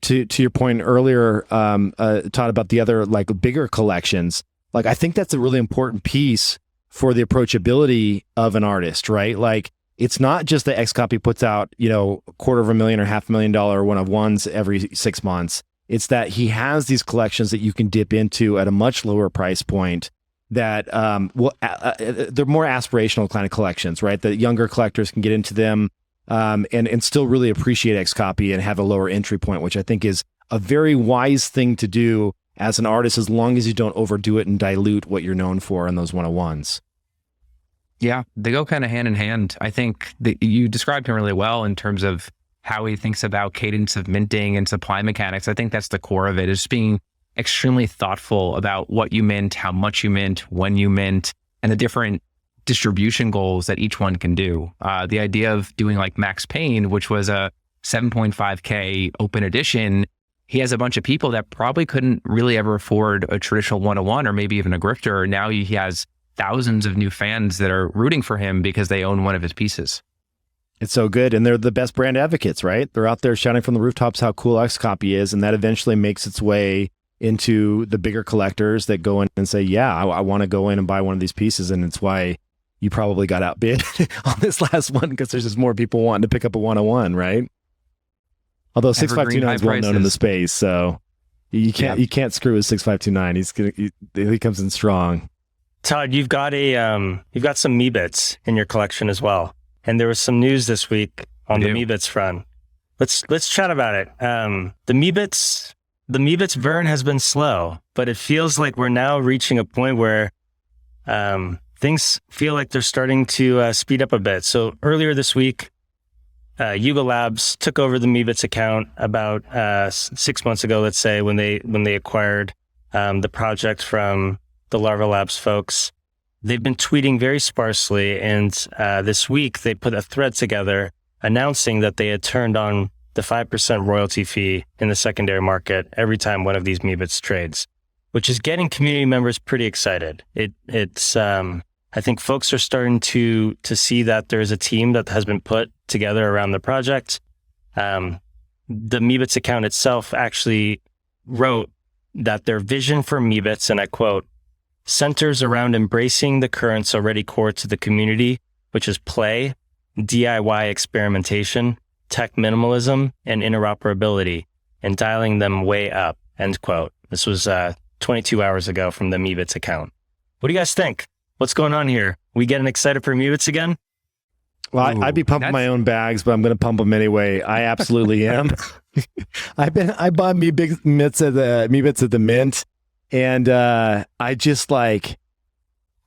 to your point earlier, Todd, about the other like bigger collections. Like I think that's a really important piece for the approachability of an artist, right? Like it's not just that Xcopy puts out, $250,000 or $500,000 one-of-ones every 6 months. It's that he has these collections that you can dip into at a much lower price point that they're more aspirational kind of collections, right? That younger collectors can get into them and still really appreciate Xcopy and have a lower entry point, which I think is a very wise thing to do as an artist, as long as you don't overdo it and dilute what you're known for in those one-of-ones. Yeah, they go kind of hand in hand. I think that you described him really well in terms of how he thinks about cadence of minting and supply mechanics. I think that's the core of it, is being extremely thoughtful about what you mint, how much you mint, when you mint, and the different distribution goals that each one can do. The idea of doing like Max Payne, which was a 7.5K open edition, he has a bunch of people that probably couldn't really ever afford a traditional 101 or maybe even a grifter. Now he has thousands of new fans that are rooting for him because they own one of his pieces. It's so good. And they're the best brand advocates, right? They're out there shouting from the rooftops how cool Xcopy is. And that eventually makes its way into the bigger collectors that go in and say, yeah, I want to go in and buy one of these pieces. And it's why you probably got outbid on this last one, because there's just more people wanting to pick up a 101, right? Although 6529 is well known in the space, so you can't screw with 6529. He comes in strong. Todd, you've got some Meebits in your collection as well, and there was some news this week on the Meebits front. Let's chat about it. The Meebits burn has been slow, but it feels like we're now reaching a point where things feel like they're starting to speed up a bit. So earlier this week, Yuga Labs took over the Meebits account about 6 months ago, let's say, when they acquired the project from the Larva Labs folks. They've been tweeting very sparsely, and this week they put a thread together announcing that they had turned on the 5% royalty fee in the secondary market every time one of these Meebits trades, which is getting community members pretty excited. It's I think folks are starting to see that there's a team that has been put together around the project. The Meebits account itself actually wrote that their vision for Meebits, and I quote, centers around embracing the currents already core to the community, which is play, DIY experimentation, tech minimalism, and interoperability, and dialing them way up, end quote. This was 22 hours ago from the Meebits account. What do you guys think? What's going on here? We getting excited for Meebits again? Well, I'd be pumping my own bags, but I'm going to pump them anyway. I absolutely am. I bought Meebits at the Mint, and I just like,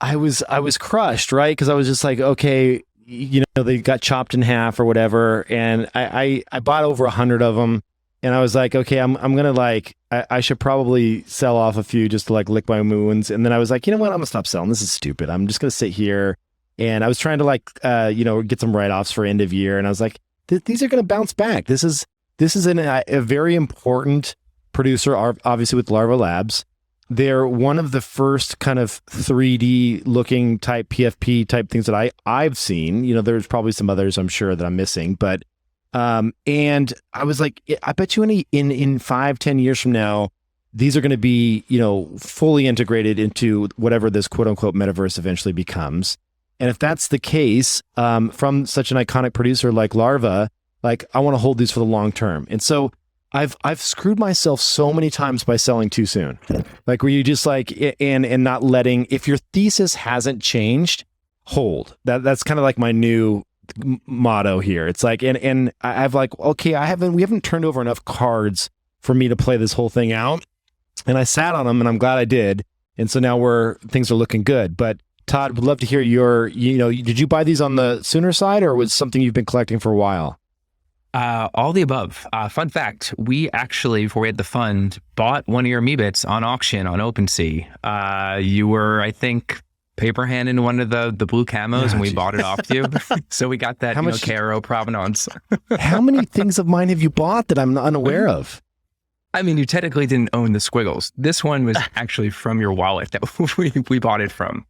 I was crushed, right? Because I was just like, okay, they got chopped in half or whatever, and I bought over 100 of them, and I was like, okay, I'm gonna like, I should probably sell off a few just to like lick my wounds, and then I was like, you know what, I'm gonna stop selling. This is stupid. I'm just gonna sit here. And I was trying to like, get some write-offs for end of year. And I was like, these are going to bounce back. This is a very important producer, obviously with Larva Labs. They're one of the first kind of 3D looking type PFP type things that I've seen. There's probably some others I'm sure that I'm missing, but, and I was like, I bet you in 5-10 years from now, these are going to be, fully integrated into whatever this quote unquote metaverse eventually becomes. And if that's the case, from such an iconic producer like Larva, like I want to hold these for the long term. And so I've screwed myself so many times by selling too soon. Like where you just like, and not letting, if your thesis hasn't changed, hold. That's kind of like my new motto here. It's like, and I've like, okay, we haven't turned over enough cards for me to play this whole thing out. And I sat on them and I'm glad I did. And so now things are looking good. But Todd, would love to hear did you buy these on the sooner side, or was something you've been collecting for a while? All the above. Fun fact, we actually, before we had the fund, bought one of your Meebits on auction on OpenSea. You were, I think, paper handing one of the blue camos, and we bought it off you. So we got that Caro provenance. How many things of mine have you bought that I'm unaware of? I mean, you technically didn't own the squiggles. This one was actually from your wallet that we bought it from.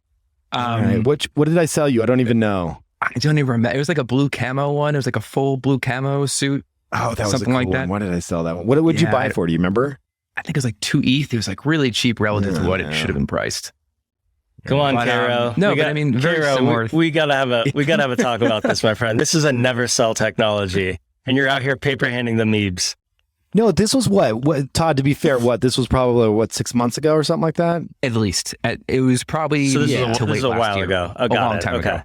All right. What did I sell you? I don't even know. I don't even remember. It was like a blue camo one. It was like a full blue camo suit. Oh, that was something a cool like that. One. Why did I sell that one? What would you buy it for? Do you remember? I think it was like 2 ETH. It was like really cheap relative to what it should have been priced. Come on, Caro. Very similar. We gotta have a talk about this, my friend. This is a never sell technology, and you're out here paper handing the Meebs. No, this was what, Todd, to be fair, this was probably 6 months ago or something like that? At least. It was probably this is a while ago. Oh, a long time ago.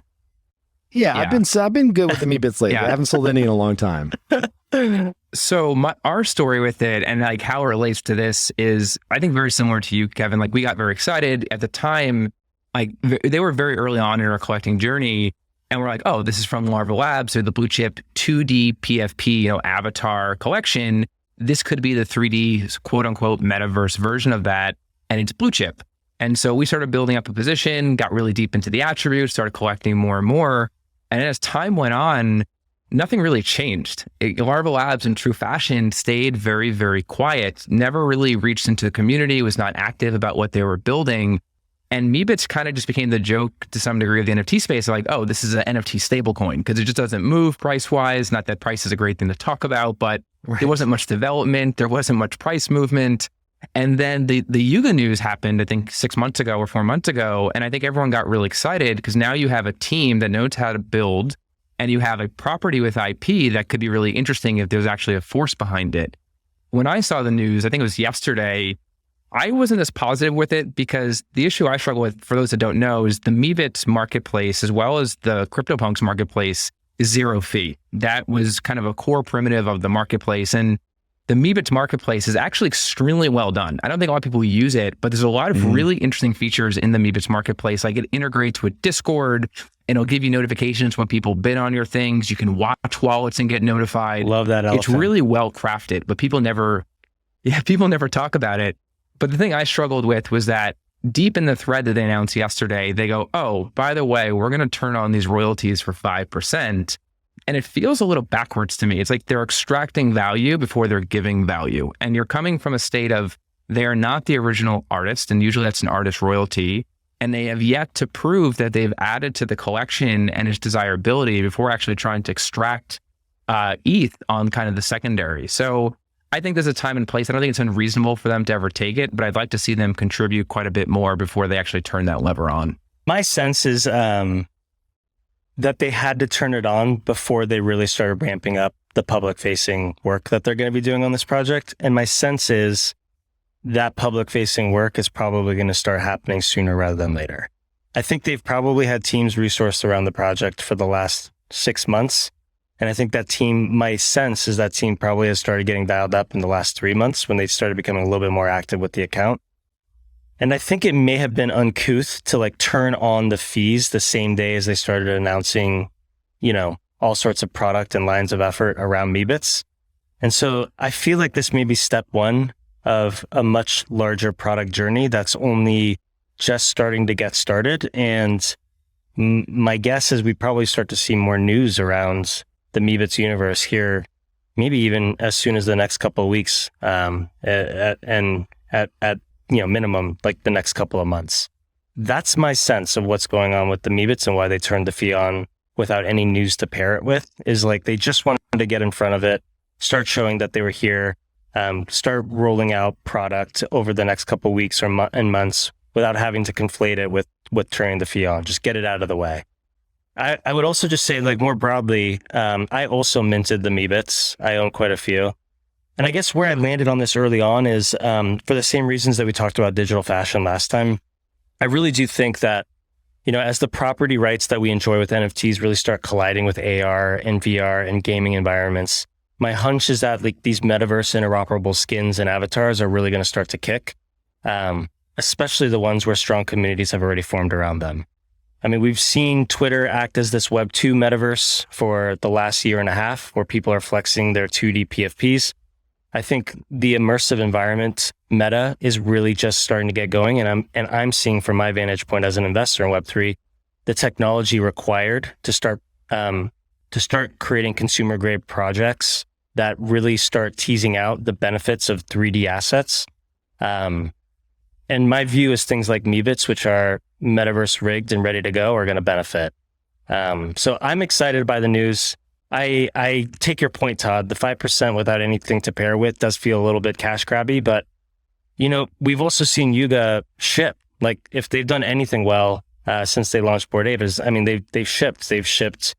Yeah, I've been good with the Meebits lately. I haven't sold any in a long time. So our story with it and like how it relates to this is, I think, very similar to you, Kevin. Like, we got very excited at the time. Like, they were very early on in our collecting journey, and we're like, oh, this is from Larva Labs, or the blue chip 2D PFP, avatar collection. This could be the 3D quote unquote metaverse version of that, and it's blue chip. And so we started building up a position, got really deep into the attributes, started collecting more and more. And as time went on, nothing really changed. Larva Labs, in true fashion, stayed very, very quiet, never really reached into the community, was not active about what they were building. And Meebits kind of just became the joke to some degree of the NFT space. Like, oh, this is an NFT stablecoin, because it just doesn't move price-wise. Not that price is a great thing to talk about, but there wasn't much development. There wasn't much price movement. And then the Yuga news happened, I think 6 months ago or 4 months ago. And I think everyone got really excited because now you have a team that knows how to build, and you have a property with IP that could be really interesting if there's actually a force behind it. When I saw the news, I think it was yesterday, I wasn't as positive with it because the issue I struggle with, for those that don't know, is the Meebits marketplace, as well as the CryptoPunks marketplace, is 0 fee. That was kind of a core primitive of the marketplace. And the Meebits marketplace is actually extremely well done. I don't think a lot of people use it, but there's a lot of really interesting features in the Meebits marketplace. Like, it integrates with Discord, and it'll give you notifications when people bid on your things. You can watch wallets and get notified. Love that elephant. It's really well crafted, but people never talk about it. But the thing I struggled with was that deep in the thread that they announced yesterday, they go, oh, by the way, we're going to turn on these royalties for 5%. And it feels a little backwards to me. It's like they're extracting value before they're giving value. And you're coming from a state of, they are not the original artist, and usually that's an artist royalty. And they have yet to prove that they've added to the collection and its desirability before actually trying to extract ETH on kind of the secondary. So I think there's a time and place. I don't think it's unreasonable for them to ever take it, but I'd like to see them contribute quite a bit more before they actually turn that lever on. My sense is that they had to turn it on before they really started ramping up the public-facing work that they're going to be doing on this project. And my sense is that public-facing work is probably going to start happening sooner rather than later. I think they've probably had teams resourced around the project for the last 6 months. And I think that team, my sense is that team probably has started getting dialed up in the last 3 months when they started becoming a little bit more active with the account. And I think it may have been uncouth to like turn on the fees the same day as they started announcing, all sorts of product and lines of effort around Meebits. And so I feel like this may be step one of a much larger product journey that's only just starting to get started. And my guess is we probably start to see more news around the Meebits universe here, maybe even as soon as the next couple of weeks, at minimum, like the next couple of months. That's my sense of what's going on with the Meebits and why they turned the fee on without any news to pair it with, is like they just wanted to get in front of it, start showing that they were here, start rolling out product over the next couple of weeks or and months without having to conflate it with turning the fee on. Just get it out of the way. I would also just say, like, more broadly, I also minted the Meebits. I own quite a few. And I guess where I landed on this early on is for the same reasons that we talked about digital fashion last time. I really do think that, as the property rights that we enjoy with NFTs really start colliding with AR and VR and gaming environments, my hunch is that like these metaverse interoperable skins and avatars are really going to start to kick, especially the ones where strong communities have already formed around them. I mean, we've seen Twitter act as this Web 2 metaverse for the last year and a half, where people are flexing their 2D PFPs. I think the immersive environment meta is really just starting to get going. And I'm seeing from my vantage point as an investor in Web3, the technology required to start creating consumer grade projects that really start teasing out the benefits of 3D assets. And my view is things like Meebits, which are metaverse rigged and ready to go, are going to benefit. So I'm excited by the news. I take your point, Todd. The 5% without anything to pair with does feel a little bit cash grabby, but we've also seen Yuga ship. Like, if they've done anything well since they launched Bored Ape, they've shipped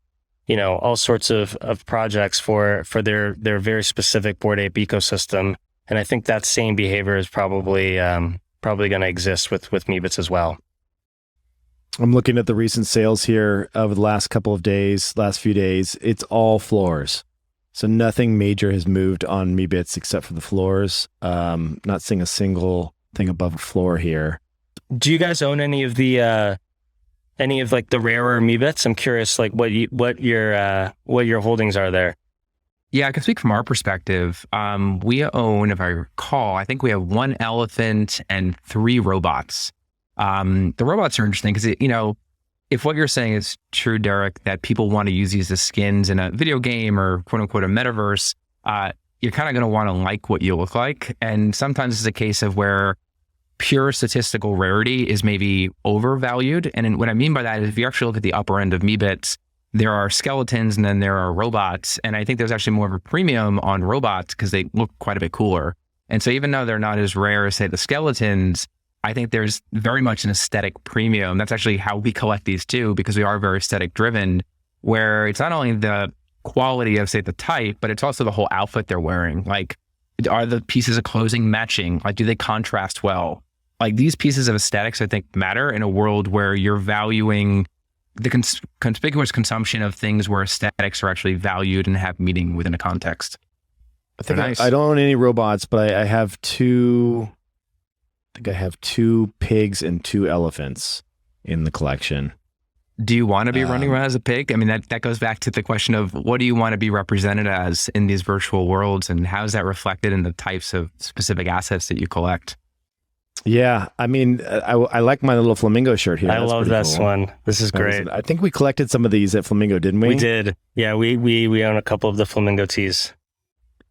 all sorts of projects for their very specific Bored Ape ecosystem, and I think that same behavior is probably going to exist with Meebits as well. I'm looking at the recent sales here over the last few days. It's all floors. So nothing major has moved on Meebits except for the floors. Not seeing a single thing above a floor here. Do you guys own any of the like the rarer Meebits? I'm curious, like what your holdings are there. Yeah, I can speak from our perspective. We own, if I recall, I think we have 1 elephant and 3 robots. The robots are interesting because, if what you're saying is true, Derek, that people want to use these as skins in a video game or quote unquote a metaverse, you're kind of going to want to like what you look like. And sometimes it's a case of where pure statistical rarity is maybe overvalued. And what I mean by that is if you actually look at the upper end of Meebits, there are skeletons and then there are robots. And I think there's actually more of a premium on robots because they look quite a bit cooler. And so even though they're not as rare as, say, the skeletons, I think there's very much an aesthetic premium. That's actually how we collect these too, because we are very aesthetic driven, where it's not only the quality of, say, the type, but it's also the whole outfit they're wearing. Like, are the pieces of clothing matching? Like, do they contrast well? Like, these pieces of aesthetics, I think, matter in a world where you're valuing the conspicuous consumption of things where aesthetics are actually valued and have meaning within a context. I think I don't own any robots, but I have 2... I think I have 2 pigs and 2 elephants in the collection. Do you want to be running around as a pig? I mean, that goes back to the question of what do you want to be represented as in these virtual worlds, and how is that reflected in the types of specific assets that you collect? Yeah, I mean, I like my little flamingo shirt here. I love this one. This is great. I think we collected some of these at Flamingo, didn't we? We did. Yeah, we own a couple of the flamingo tees.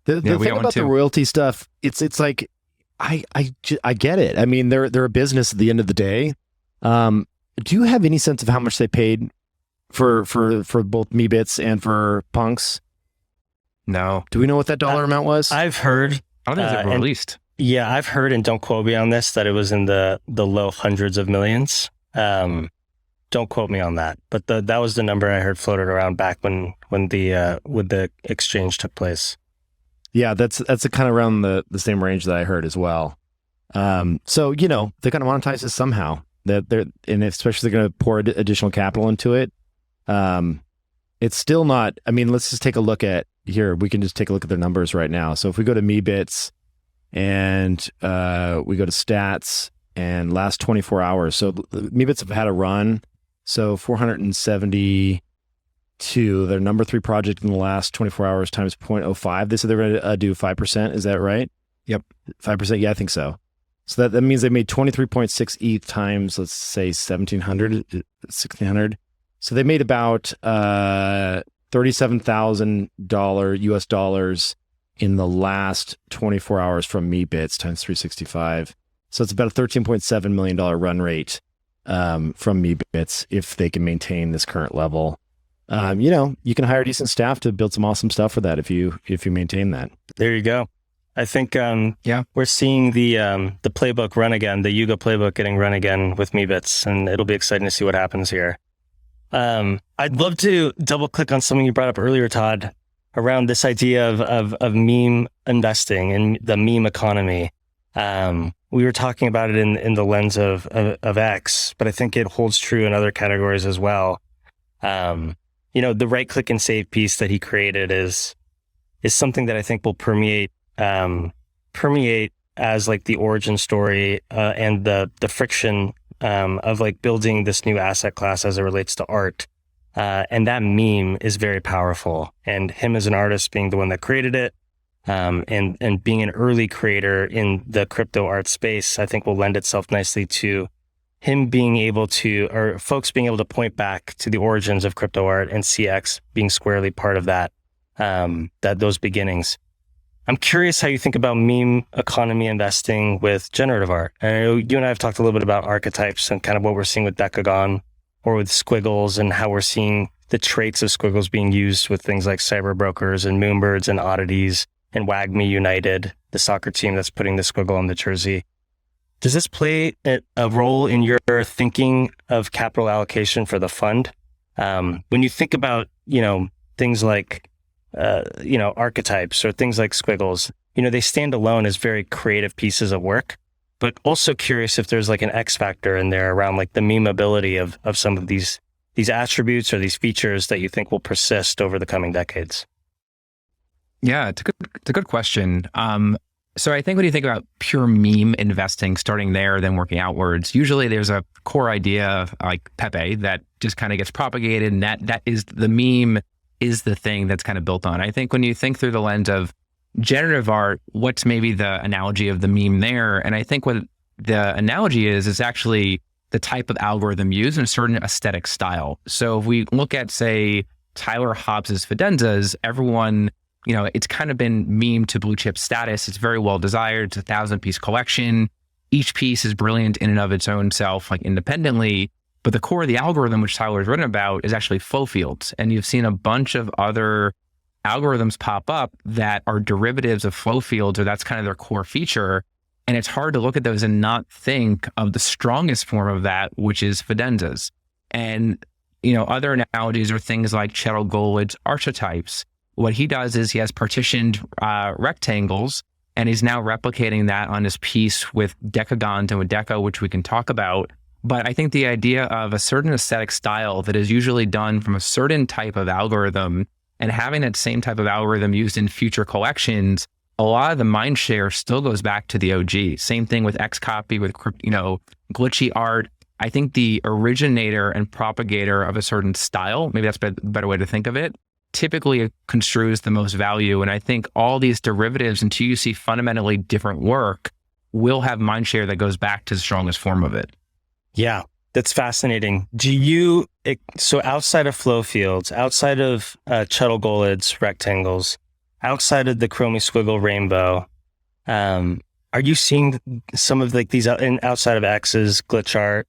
The thing about the royalty stuff, it's like, I get it. I mean, they're a business at the end of the day. Do you have any sense of how much they paid for both Meebits and for Punks? No. Do we know what that dollar amount was? I've heard. I don't think it's released. Yeah, I've heard, and don't quote me on this, that it was in the low hundreds of millions. Don't quote me on that, but that was the number I heard floated around back when the exchange took place. Yeah, that's a kind of around the same range that I heard as well. So they're going to monetize this somehow. And especially they're going to pour additional capital into it. It's still not. I mean, let's just take a look at here. We can just take a look at their numbers right now. So if we go to Meebits and we go to stats and last 24 hours. So Meebits have had a run. So 472. Their number 3 project in the last 24 hours times 0.05. They said they're going to do 5%. Is that right? Yep. 5%. Yeah, I think so. So that means they made 23.6 ETH times, let's say 1,600. So they made about $37,000 US dollars in the last 24 hours from Meebits times 365. So it's about a $13.7 million run rate from Meebits if they can maintain this current level. You can hire decent staff to build some awesome stuff for that if you maintain that. There you go. I think we're seeing the playbook run again, the Yuga playbook getting run again with Meebits, and it'll be exciting to see what happens here. I'd love to double click on something you brought up earlier, Todd, around this idea of meme investing and the meme economy. We were talking about it in the lens of X, but I think it holds true in other categories as well. The right click and save piece that he created is something that I think will permeate as like the origin story and the friction of like building this new asset class as it relates to art. And that meme is very powerful. And him as an artist being the one that created it, and being an early creator in the crypto art space, I think will lend itself nicely to him being able to, or folks being able to point back to the origins of crypto art and CX being squarely part of that, those beginnings. I'm curious how you think about meme economy investing with generative art. And I know you and I have talked a little bit about archetypes and kind of what we're seeing with Decagon or with squiggles, and how we're seeing the traits of squiggles being used with things like cyber brokers and moonbirds and oddities and WAGMI United, the soccer team that's putting the squiggle on the jersey. Does this play a role in your thinking of capital allocation for the fund? When you think about, things like, archetypes or things like squiggles, they stand alone as very creative pieces of work, but also curious if there's like an X factor in there around like the memeability of some of these attributes or these features that you think will persist over the coming decades. Yeah, it's a good question. So I think when you think about pure meme investing, starting there, then working outwards, usually there's a core idea like Pepe that just kind of gets propagated, and that is the meme is the thing that's kind of built on. I think when you think through the lens of generative art, what's maybe the analogy of the meme there? And I think what the analogy is actually the type of algorithm used in a certain aesthetic style. So if we look at, say, Tyler Hobbs's Fidenzas, everyone, it's kind of been meme to blue chip status. It's very well desired. It's a 1,000-piece collection. Each piece is brilliant in and of its own self, like independently. But the core of the algorithm, which Tyler's written about, is actually flow fields. And you've seen a bunch of other algorithms pop up that are derivatives of flow fields, or that's kind of their core feature. And it's hard to look at those and not think of the strongest form of that, which is Fidenzas. And, other analogies are things like Cheryl Goldberg's archetypes. What he does is he has partitioned rectangles, and he's now replicating that on his piece with decagons and with Deca, which we can talk about. But I think the idea of a certain aesthetic style that is usually done from a certain type of algorithm, and having that same type of algorithm used in future collections, a lot of the mind share still goes back to the OG. Same thing with Xcopy, with glitchy art. I think the originator and propagator of a certain style, maybe that's a better way to think of it, typically construes the most value. And I think all these derivatives, until you see fundamentally different work, will have mind share that goes back to the strongest form of it. Yeah, that's fascinating. So outside of flow fields, outside of Cheryl Goldberg's rectangles, outside of the Chromie Squiggle rainbow, are you seeing some of like these outside of X's glitch art,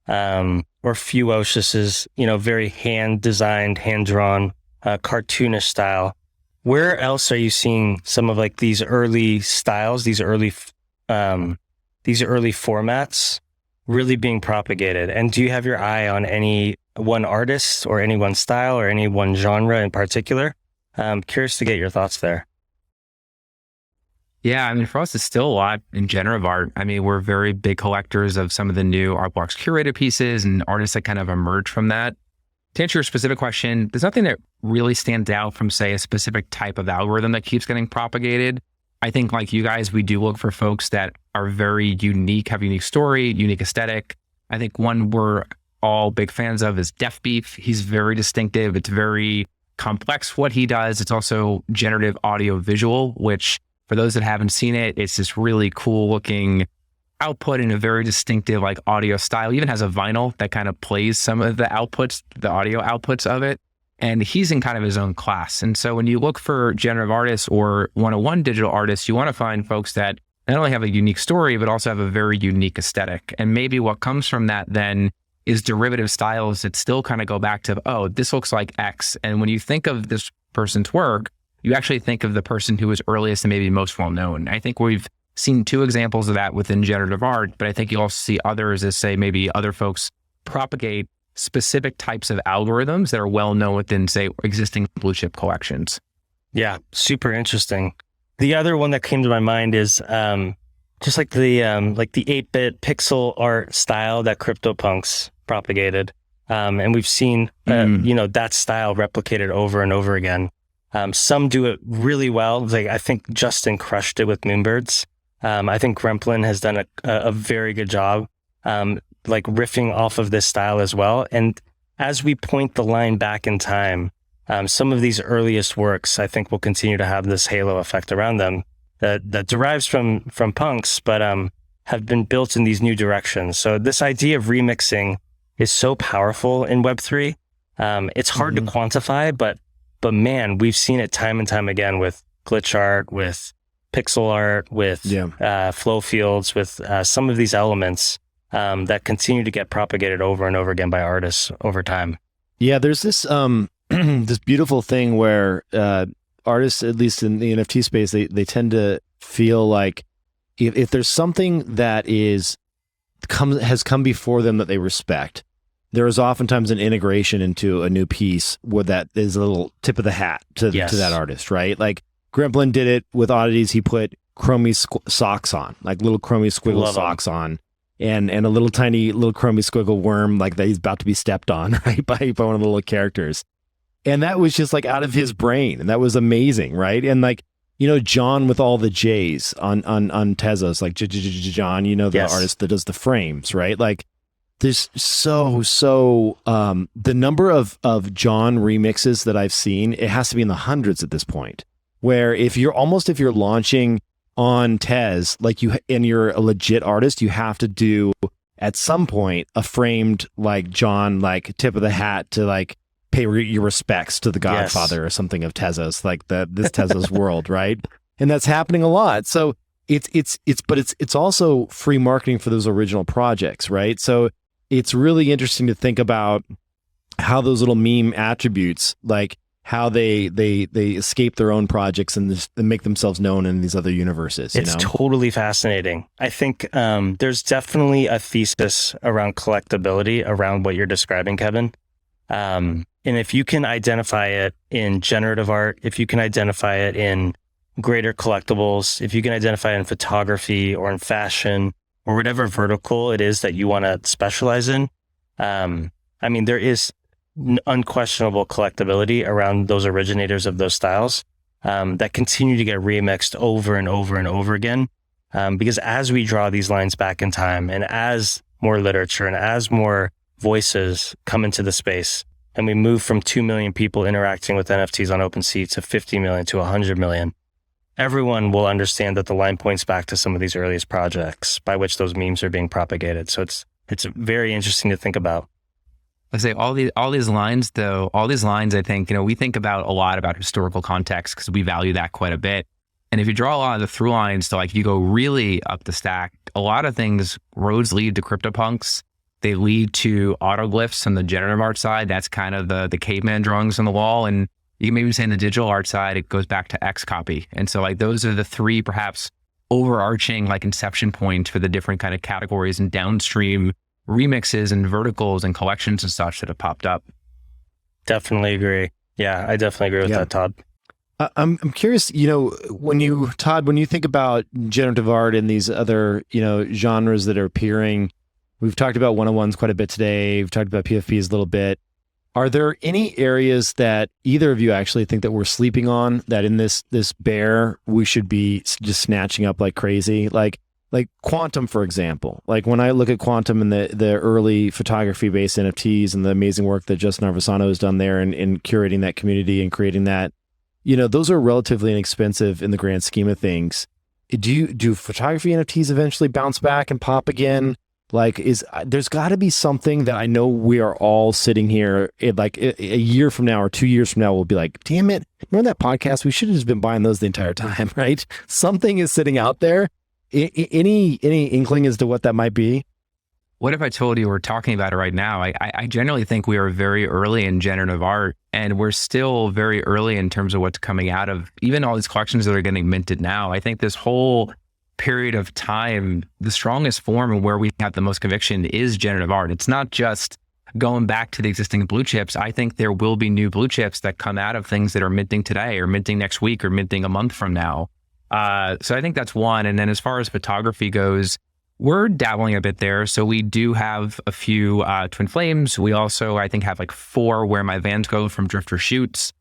or Fewocius's, very hand-designed, hand-drawn, cartoonish style? Where else are you seeing some of like these early styles, these early formats really being propagated? And do you have your eye on any one artist or any one style or any one genre in particular? I'm curious to get your thoughts there. Yeah, for us, it's still a lot in generative art. We're very big collectors of some of the new Artblocks curated pieces and artists that kind of emerge from that. To answer your specific question, there's nothing that really stands out from, say, a specific type of algorithm that keeps getting propagated. I think like you guys, we do look for folks that are very unique, have a unique story, unique aesthetic. I think one we're all big fans of is Def Beef. He's very distinctive. It's very complex what he does. It's also generative audio visual, which for those that haven't seen it, it's this really cool looking output in a very distinctive like audio style. He even has a vinyl that kind of plays some of the outputs, the audio outputs of it. And he's in kind of his own class. And so when you look for generative artists or 101 digital artists, you want to find folks that not only have a unique story, but also have a very unique aesthetic. And maybe what comes from that then is derivative styles that still kind of go back to, oh, this looks like X. And when you think of this person's work, you actually think of the person who was earliest and maybe most well known. I think we've seen two examples of that within generative art, but I think you also see others as, say, maybe other folks propagate specific types of algorithms that are well known within, say, existing blue chip collections. Yeah, super interesting. The other one that came to my mind is just like the 8-bit pixel art style that CryptoPunks propagated. And we've seen, that style replicated over and over again. Some do it really well. Like I think Justin crushed it with Moonbirds. I think Gremplin has done a very good job. like riffing off of this style as well. And as we point the line back in time, some of these earliest works, I think, will continue to have this halo effect around them that derives from punks, but have been built in these new directions. So this idea of remixing is so powerful in Web3. It's hard to quantify, but man, we've seen it time and time again with glitch art, with pixel art, with flow fields, with some of these elements that continue to get propagated over and over again by artists over time. Yeah, there's this this beautiful thing where artists, at least in the NFT space, they tend to feel like if there's something that has come before them that they respect, there is oftentimes an integration into a new piece where that is a little tip of the hat to that artist, right? Like Gremlin did it with Oddities. He put chromey socks on, like little chromey squiggle socks on, and a little tiny little chromey squiggle worm like that he's about to be stepped on, right, by one of the little characters. And that was just like out of his brain, and that was amazing, right? And like, you know, John with all the J's on Tezos, like John, you know, the artist that does the frames, right? Like there's so the number of John remixes that I've seen, it has to be in the hundreds at this point, where if you're launching on Tez, like and you're a legit artist, you have to do at some point a framed like John, like tip of the hat to like pay your respects to the Godfather or something of Tezos, like this Tezos world, right? And that's happening a lot. So it's also free marketing for those original projects, right? So it's really interesting to think about how those little meme attributes, like how they escape their own projects and make themselves known in these other universes. It's totally fascinating. I think there's definitely a thesis around collectability around what you're describing, Kevin. And if you can identify it in generative art, if you can identify it in greater collectibles, if you can identify it in photography or in fashion or whatever vertical it is that you want to specialize in, I mean, there is unquestionable collectability around those originators of those styles that continue to get remixed over and over and over again. Because as we draw these lines back in time and as more literature and as more voices come into the space, and we move from 2 million people interacting with NFTs on OpenSea to 50 million to 100 million, everyone will understand that the line points back to some of these earliest projects by which those memes are being propagated. So it's very interesting to think about. I say all these lines, I think, we think about a lot about historical context because we value that quite a bit. And if you draw a lot of the through lines to like, you go really up the stack, a lot of things, roads lead to CryptoPunks. They lead to autoglyphs on the generative art side. That's kind of the caveman drawings on the wall. And you can maybe say in the digital art side, it goes back to Xcopy. And so like those are the three perhaps overarching like inception points for the different kind of categories and downstream remixes and verticals and collections and such that have popped up. Definitely agree. Yeah, I definitely agree with that, Todd. I'm curious, when you think about generative art and these other, genres that are appearing, we've talked about one-on-ones quite a bit today. We've talked about PFPs a little bit. Are there any areas that either of you actually think that we're sleeping on, that in this bear we should be just snatching up like crazy? Like Quantum, for example. Like when I look at Quantum and the early photography-based NFTs and the amazing work that Justin Arvesano has done there in curating that community and creating that, those are relatively inexpensive in the grand scheme of things. Do photography NFTs eventually bounce back and pop again? Like, there's got to be something that I know we are all sitting here a year from now or 2 years from now, we'll be like, damn it, remember that podcast? We should have just been buying those the entire time, right? Something is sitting out there. Any inkling as to what that might be? What if I told you we're talking about it right now? I generally think we are very early in generative art, and we're still very early in terms of what's coming out of even all these collections that are getting minted now. I think this whole period of time, the strongest form and where we have the most conviction is generative art. It's not just going back to the existing blue chips. I think there will be new blue chips that come out of things that are minting today or minting next week or minting a month from now. So I think that's one. And then as far as photography goes, we're dabbling a bit there. So we do have a few Twin Flames. We also, I think, have like 4 Where My Vans Go from Drifter Shoots.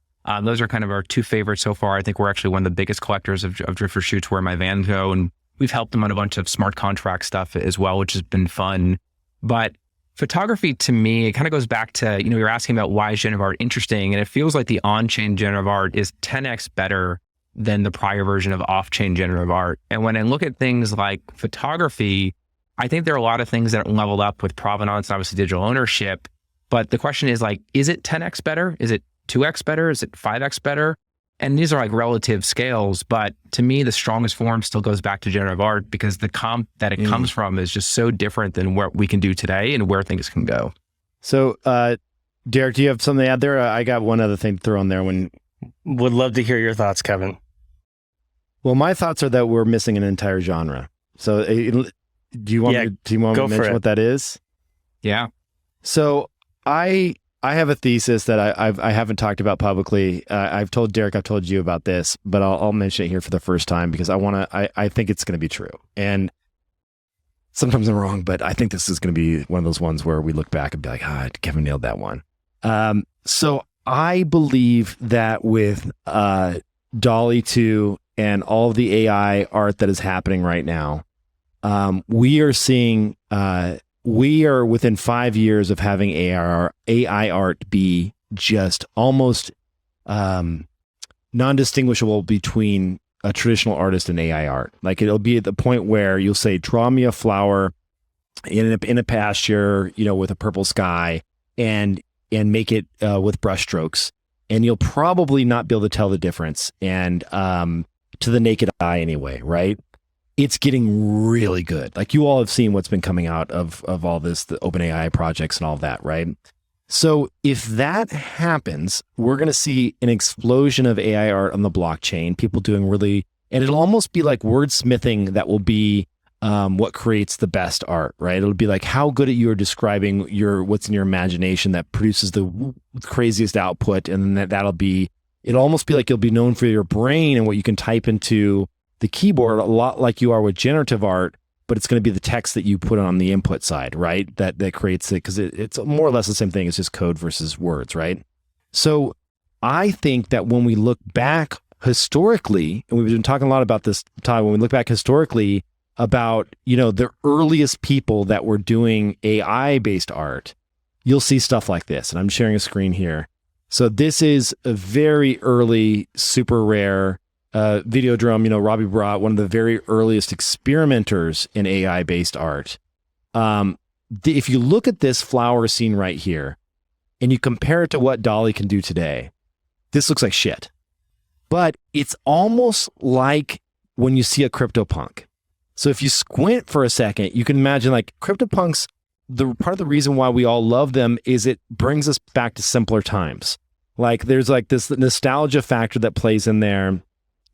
Those are kind of our 2 favorites so far. I think we're actually one of the biggest collectors of Drifter Shoots, Where My Vans Go. And we've helped them on a bunch of smart contract stuff as well, which has been fun. But photography, to me, it kind of goes back to, you're asking about why is generative art interesting, and it feels like the on-chain generative art is 10x better than the prior version of off-chain generative art. And when I look at things like photography, I think there are a lot of things that are leveled up with provenance and obviously digital ownership. But the question is like, is it 10x better? Is it 2x better? Is it 5x better? And these are like relative scales. But to me, the strongest form still goes back to generative art because the comp that it comes from is just so different than what we can do today and where things can go. So, Derek, do you have something to add there? I got one other thing to throw in there. Would love to hear your thoughts, Kevin. Well, my thoughts are that we're missing an entire genre. So, do you want me to mention what that is? Yeah. So, I have a thesis that I haven't talked about publicly. I've told Derek, I've told you about this, but I'll mention it here for the first time because I think it's going to be true. And sometimes I'm wrong, but I think this is going to be one of those ones where we look back and be like, Kevin nailed that one. So I believe that with DALL-E 2 and all of the AI art that is happening right now, we are seeing we are within 5 years of having AI art be just almost non-distinguishable between a traditional artist and AI art. Like it'll be at the point where you'll say, draw me a flower in a pasture, with a purple sky and make it with brush strokes. And you'll probably not be able to tell the difference. And to the naked eye anyway, right? It's getting really good. Like you all have seen what's been coming out of all this, the OpenAI projects and all of that, right? So if that happens, we're going to see an explosion of AI art on the blockchain, people doing and it'll almost be like wordsmithing that will be what creates the best art, right? It'll be like how good at you are describing what's in your imagination that produces the craziest output. And then it'll almost be like you'll be known for your brain and what you can type into the keyboard, a lot like you are with generative art, but it's going to be the text that you put on the input side, right? That creates it because it's more or less the same thing. It's just code versus words, right? So I think that when we look back historically, and we've been talking a lot about this, Todd, when we look back historically about, the earliest people that were doing AI-based art, you'll see stuff like this. And I'm sharing a screen here. So this is a very early, super rare Videodrome, Robbie brought one of the very earliest experimenters in AI-based art. If you look at this flower scene right here, and you compare it to what DALL-E can do today, this looks like shit. But it's almost like when you see a CryptoPunk. So if you squint for a second, you can imagine like CryptoPunks, part of the reason why we all love them is it brings us back to simpler times. Like there's like this nostalgia factor that plays in there.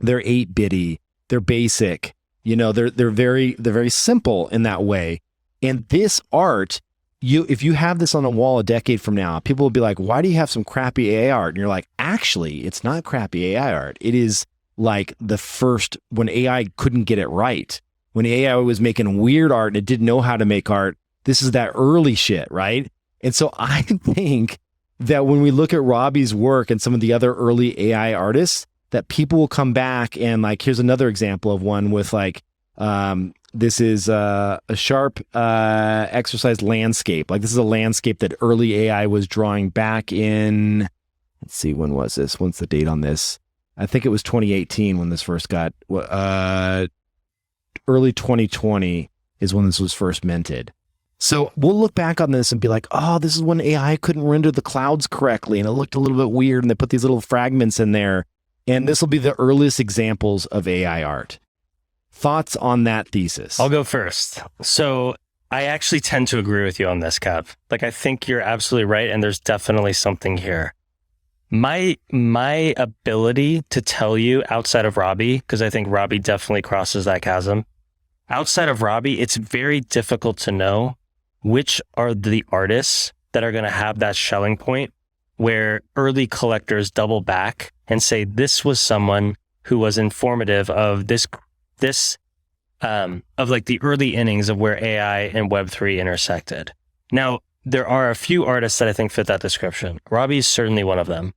They're 8-bitty, they're basic, they're very simple in that way. And this art, if you have this on a wall a decade from now, people will be like, why do you have some crappy AI art? And you're like, actually, it's not crappy AI art. It is like the first, when AI couldn't get it right, when AI was making weird art and it didn't know how to make art, this is that early shit, right? And so I think that when we look at Robbie's work and some of the other early AI artists, that people will come back and like, here's another example of one with like, this is a sharp exercise landscape. Like this is a landscape that early AI was drawing back in, let's see, when was this? What's the date on this? I think it was 2018 when this first got, early 2020 is when this was first minted. So we'll look back on this and be like, oh, this is when AI couldn't render the clouds correctly and it looked a little bit weird and they put these little fragments in there. And this will be the earliest examples of AI art. Thoughts on that thesis? I'll go first. So I actually tend to agree with you on this, Kev. Like, I think you're absolutely right. And there's definitely something here. My ability to tell you outside of Robbie, because I think Robbie definitely crosses that chasm. Outside of Robbie, it's very difficult to know which are the artists that are going to have that shelling point where early collectors double back and say, this was someone who was informative of this of like the early innings of where AI and Web3 intersected. Now, there are a few artists that I think fit that description. Robbie's certainly one of them.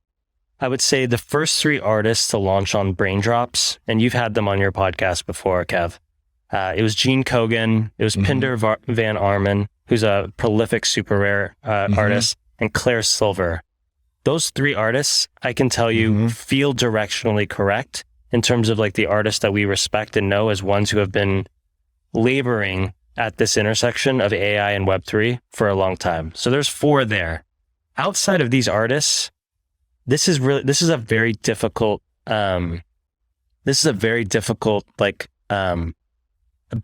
I would say the first 3 artists to launch on Braindrops, and you've had them on your podcast before, Kev. It was Gene Kogan, it was Pinder Van Arman, who's a prolific super rare artist, and Claire Silver. Those 3 artists, I can tell you, feel directionally correct in terms of like the artists that we respect and know as ones who have been laboring at this intersection of AI and Web3 for a long time. So there's 4 there. Outside of these artists, this is a very difficult like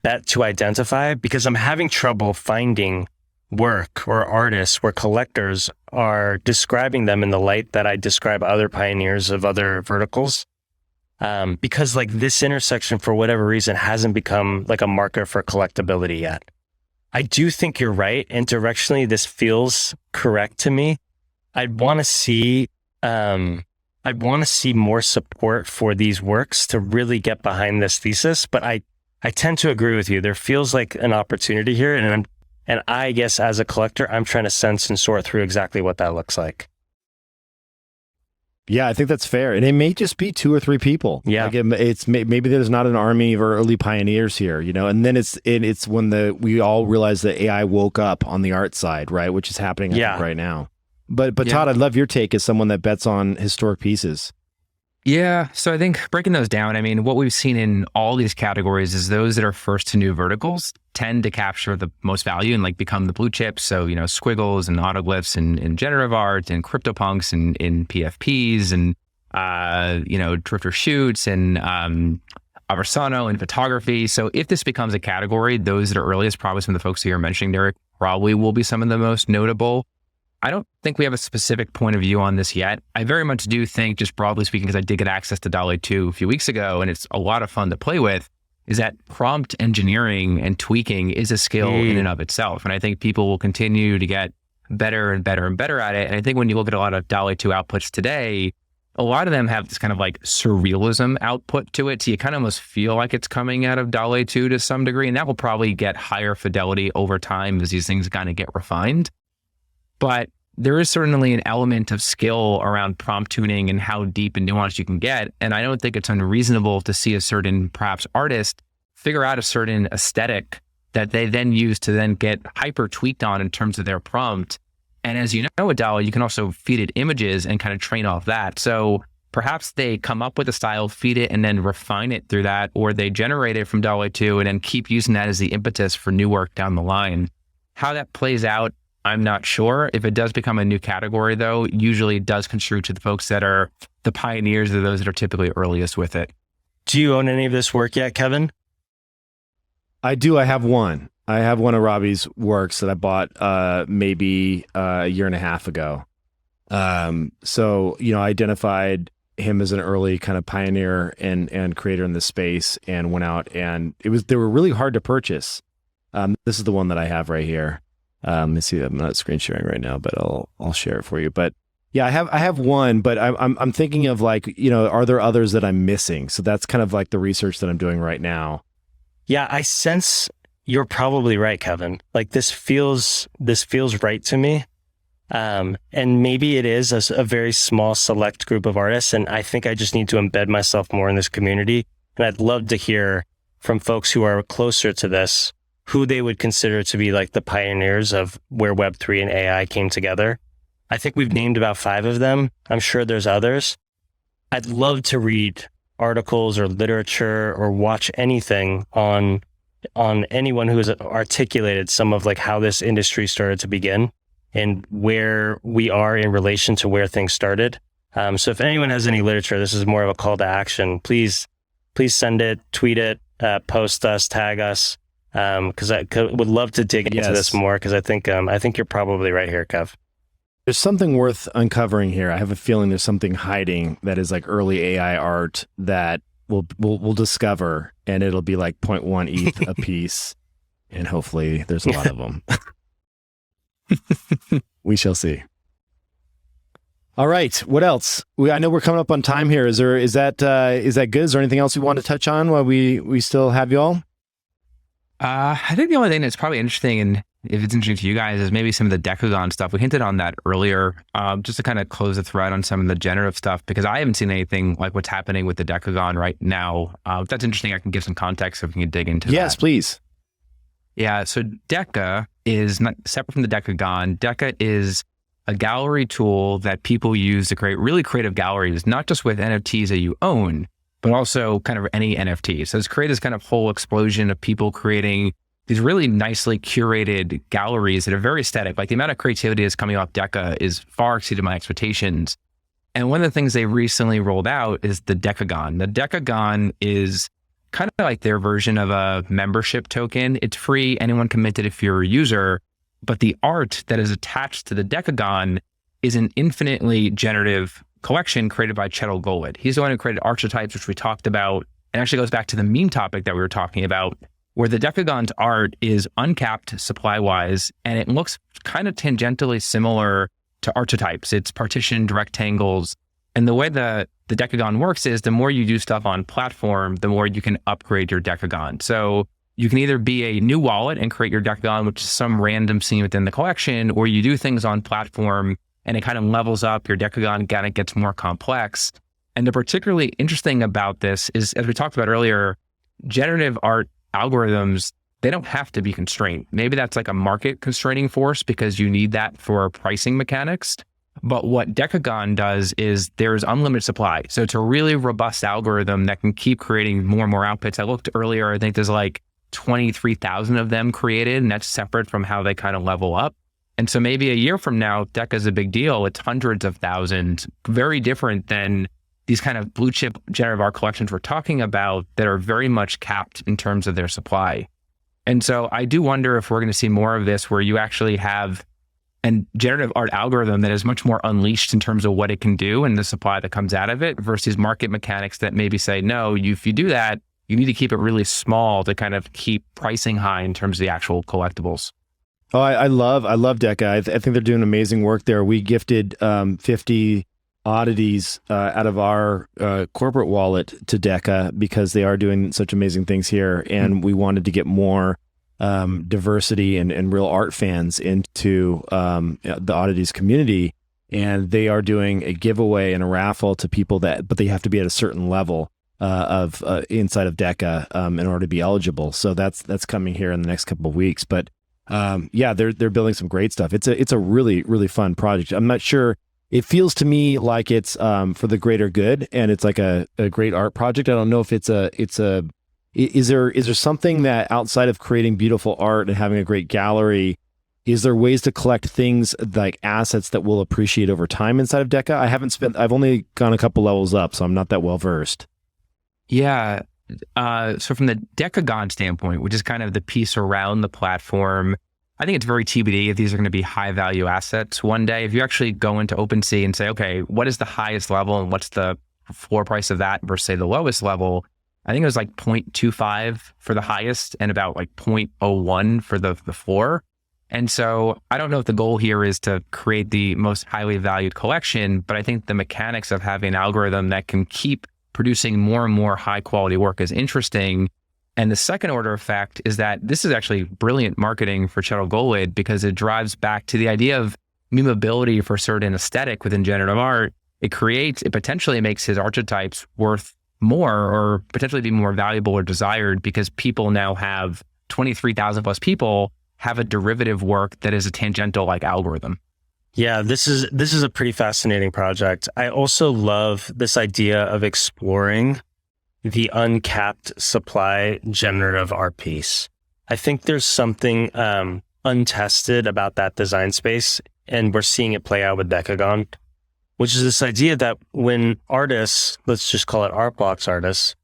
bet to identify, because I'm having trouble finding work or artists where collectors are describing them in the light that I describe other pioneers of other verticals. Because like this intersection, for whatever reason, hasn't become like a marker for collectability yet. I do think you're right, and directionally this feels correct to me. I'd want to see more support for these works to really get behind this thesis, but I tend to agree with you. There feels like an opportunity here, and I guess as a collector, I'm trying to sense and sort through exactly what that looks like. Yeah, I think that's fair. And it may just be 2 or 3 people. Yeah. Like maybe there's not an army of early pioneers here, and then it's when we all realize that AI woke up on the art side, right? Which is happening I think, right now. But Todd, I'd love your take as someone that bets on historic pieces. Yeah. So I think breaking those down, I mean, what we've seen in all these categories is those that are first to new verticals tend to capture the most value and like become the blue chips. So, squiggles and autoglyphs and generative art and CryptoPunks and in PFPs and, Drifter Shoots and Aversano and photography. So if this becomes a category, those that are earliest, probably some of the folks who you're mentioning, Derek, probably will be some of the most notable. I don't think we have a specific point of view on this yet. I very much do think, just broadly speaking, because I did get access to DALL-E 2 a few weeks ago, and it's a lot of fun to play with, is that prompt engineering and tweaking is a skill in and of itself. And I think people will continue to get better and better and better at it. And I think when you look at a lot of DALL-E 2 outputs today, a lot of them have this kind of like surrealism output to it. So you kind of almost feel like it's coming out of DALL-E 2 to some degree. And that will probably get higher fidelity over time as these things kind of get refined. But there is certainly an element of skill around prompt tuning and how deep and nuanced you can get. And I don't think it's unreasonable to see a certain, perhaps, artist figure out a certain aesthetic that they then use to then get hyper tweaked on in terms of their prompt. And as you know with DALL-E, you can also feed it images and kind of train off that. So perhaps they come up with a style, feed it, and then refine it through that, or they generate it from DALL-E 2 and then keep using that as the impetus for new work down the line. How that plays out, I'm not sure. If it does become a new category, though, usually it does construe to the folks that are the pioneers or those that are typically earliest with it. Do you own any of this work yet, Kevin? I do. I have one. I have one of Robbie's works that I bought maybe a year and a half ago. So, I identified him as an early kind of pioneer and creator in this space, and went out, and they were really hard to purchase. This is the one that I have right here. Let me see. I'm not screen sharing right now, but I'll share it for you. But yeah, I have one, but I'm thinking of like, are there others that I'm missing? So that's kind of like the research that I'm doing right now. Yeah, I sense you're probably right, Kevin. Like this feels right to me. And maybe it is a very small select group of artists. And I think I just need to embed myself more in this community. And I'd love to hear from folks who are closer to this, who they would consider to be like the pioneers of where Web3 and AI came together. I think we've named about 5 of them. I'm sure there's others. I'd love to read articles or literature or watch anything on anyone who has articulated some of like how this industry started to begin and where we are in relation to where things started. So if anyone has any literature, this is more of a call to action. Please send it, tweet it, post us, tag us. Because I would love to dig into this more, because I think you're probably right here, Kev. There's something worth uncovering here. I have a feeling there's something hiding that is like early AI art that we'll discover, and it'll be like 0.1 ETH a piece, and hopefully there's a lot of them. We shall see. All right, what else? I know we're coming up on time here. Is that good? Is there anything else we want to touch on while we still have you all? I think the only thing that's probably interesting, and if it's interesting to you guys, is maybe some of the Decagon stuff. We hinted on that earlier, just to kind of close the thread on some of the generative stuff, because I haven't seen anything like what's happening with the Decagon right now. If that's interesting, I can give some context so we can dig into that. Yes, please. Yeah, so Deca is not separate from the Decagon. Deca is a gallery tool that people use to create really creative galleries, not just with NFTs that you own, but also kind of any NFT. So it's created this kind of whole explosion of people creating these really nicely curated galleries that are very aesthetic. Like the amount of creativity that's coming off Deca is far exceeded my expectations. And one of the things they recently rolled out is the Decagon. The Decagon is kind of like their version of a membership token. It's free. Anyone can mint it if you're a user. But the art that is attached to the Decagon is an infinitely generative collection created by Todd Goldberg. He's the one who created archetypes, which we talked about. And actually goes back to the meme topic that we were talking about, where the Decagon's art is uncapped supply-wise, and it looks kind of tangentially similar to archetypes. It's partitioned rectangles. And the way the Decagon works is the more you do stuff on platform, the more you can upgrade your Decagon. So you can either be a new wallet and create your Decagon, which is some random scene within the collection, or you do things on platform and it kind of levels up. Your Decagon kind of gets more complex. And the particularly interesting about this is, as we talked about earlier, generative art algorithms, they don't have to be constrained. Maybe that's like a market constraining force because you need that for pricing mechanics. But what Decagon does is there's unlimited supply. So it's a really robust algorithm that can keep creating more and more outputs. I looked earlier, I think there's like 23,000 of them created, and that's separate from how they kind of level up. And so maybe a year from now, Deca is a big deal. It's hundreds of thousands, very different than these kind of blue chip generative art collections we're talking about that are very much capped in terms of their supply. And so I do wonder if we're going to see more of this where you actually have a generative art algorithm that is much more unleashed in terms of what it can do and the supply that comes out of it versus market mechanics that maybe say, no, if you do that, you need to keep it really small to kind of keep pricing high in terms of the actual collectibles. Oh, I love Deca. I think they're doing amazing work there. We gifted 50 oddities out of our corporate wallet to Deca because they are doing such amazing things here. And we wanted to get more diversity and real art fans into the oddities community. And they are doing a giveaway and a raffle to people but they have to be at a certain level of inside of Deca in order to be eligible. So that's coming here in the next couple of weeks. But they're building some great stuff. It's a really, really fun project. I'm not sure. It feels to me like it's for the greater good, and it's like a great art project. I don't know if is there something that outside of creating beautiful art and having a great gallery, is there ways to collect things like assets that we'll appreciate over time inside of Deca? I've only gone a couple levels up, so I'm not that well versed. Yeah. So from the Decagon standpoint, which is kind of the piece around the platform, I think it's very TBD if these are going to be high value assets one day. If you actually go into OpenSea and say, okay, what is the highest level and what's the floor price of that versus say the lowest level? I think it was like 0.25 for the highest and about like 0.01 for the floor. And so I don't know if the goal here is to create the most highly valued collection, but I think the mechanics of having an algorithm that can keep producing more and more high quality work is interesting. And the second order effect is that this is actually brilliant marketing for Todd Goldberg because it drives back to the idea of memeability for certain aesthetic within generative art. It potentially makes his archetypes worth more or potentially be more valuable or desired because people now have 23,000 plus people have a derivative work that is a tangential like algorithm. Yeah, this is a pretty fascinating project. I also love this idea of exploring the uncapped supply generative art piece. I think there's something untested about that design space, and we're seeing it play out with Decagon, which is this idea that when artists, let's just call it art blocks artists,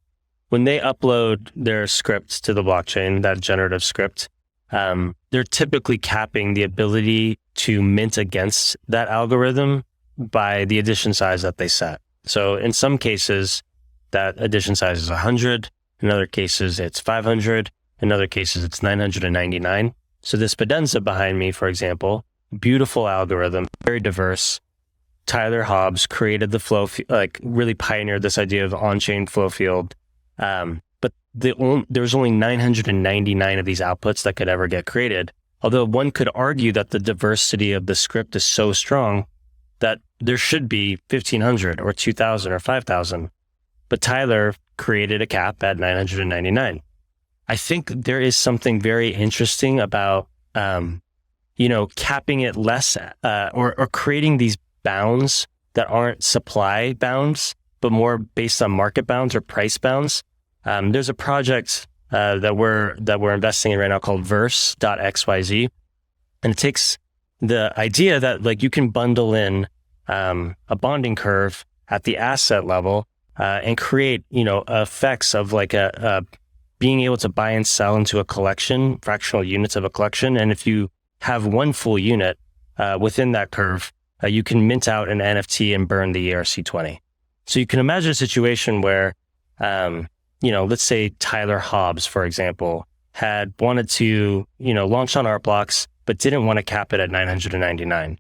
when they upload their scripts to the blockchain, that generative script, they're typically capping the ability to mint against that algorithm by the edition size that they set. So in some cases, that edition size is 100. In other cases, it's 500. In other cases, it's 999. So this Pedenza behind me, for example, beautiful algorithm, very diverse. Tyler Hobbs created the flow, really pioneered this idea of on-chain flow field. But there's only 999 of these outputs that could ever get created. Although one could argue that the diversity of the script is so strong that there should be 1,500 or 2,000 or 5,000. But Tyler created a cap at 999. I think there is something very interesting about capping it less or creating these bounds that aren't supply bounds, but more based on market bounds or price bounds. There's a project that we're investing in right now called verse.xyz. And it takes the idea that like you can bundle in a bonding curve at the asset level and create, effects of like a being able to buy and sell into a collection, fractional units of a collection. And if you have one full unit within that curve, you can mint out an NFT and burn the ERC20. So you can imagine a situation where, let's say Tyler Hobbs, for example, had wanted to, launch on Art Blocks, but didn't want to cap it at 999.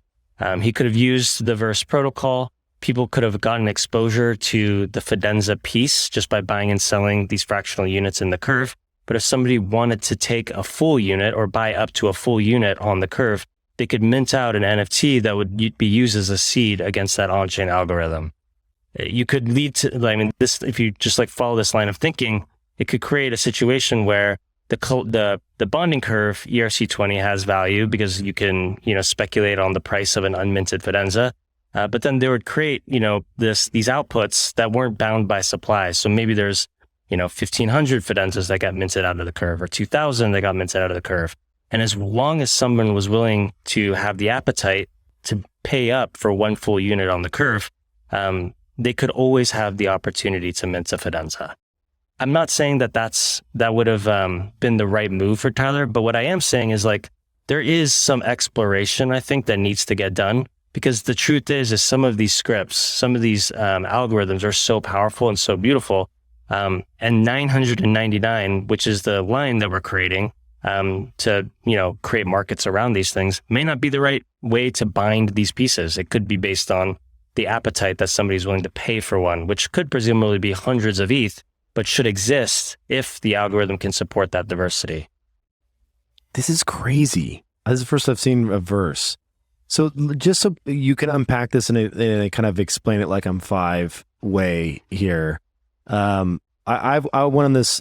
He could have used the Verse protocol. People could have gotten exposure to the Fidenza piece just by buying and selling these fractional units in the curve. But if somebody wanted to take a full unit or buy up to a full unit on the curve, they could mint out an NFT that would be used as a seed against that on-chain algorithm. You could lead to, this, if you just like follow this line of thinking, it could create a situation where the bonding curve ERC20 has value because you can, speculate on the price of an unminted Fidenza. But then they would create, these outputs that weren't bound by supply. So maybe there's, 1,500 Fidenzas that got minted out of the curve or 2,000 that got minted out of the curve. And as long as someone was willing to have the appetite to pay up for one full unit on the curve, they could always have the opportunity to mint a Fidenza. I'm not saying that would have been the right move for Tyler, but what I am saying is like, there is some exploration, I think, that needs to get done. Because the truth is some of these scripts, some of these algorithms are so powerful and so beautiful. And 999, which is the line that we're creating to, create markets around these things, may not be the right way to bind these pieces. It could be based on the appetite that somebody's willing to pay for one, which could presumably be hundreds of ETH, but should exist if the algorithm can support that diversity. This is crazy. This is the first I've seen a Verse. So just so you can unpack this and kind of explain it like I'm five way here. I went on this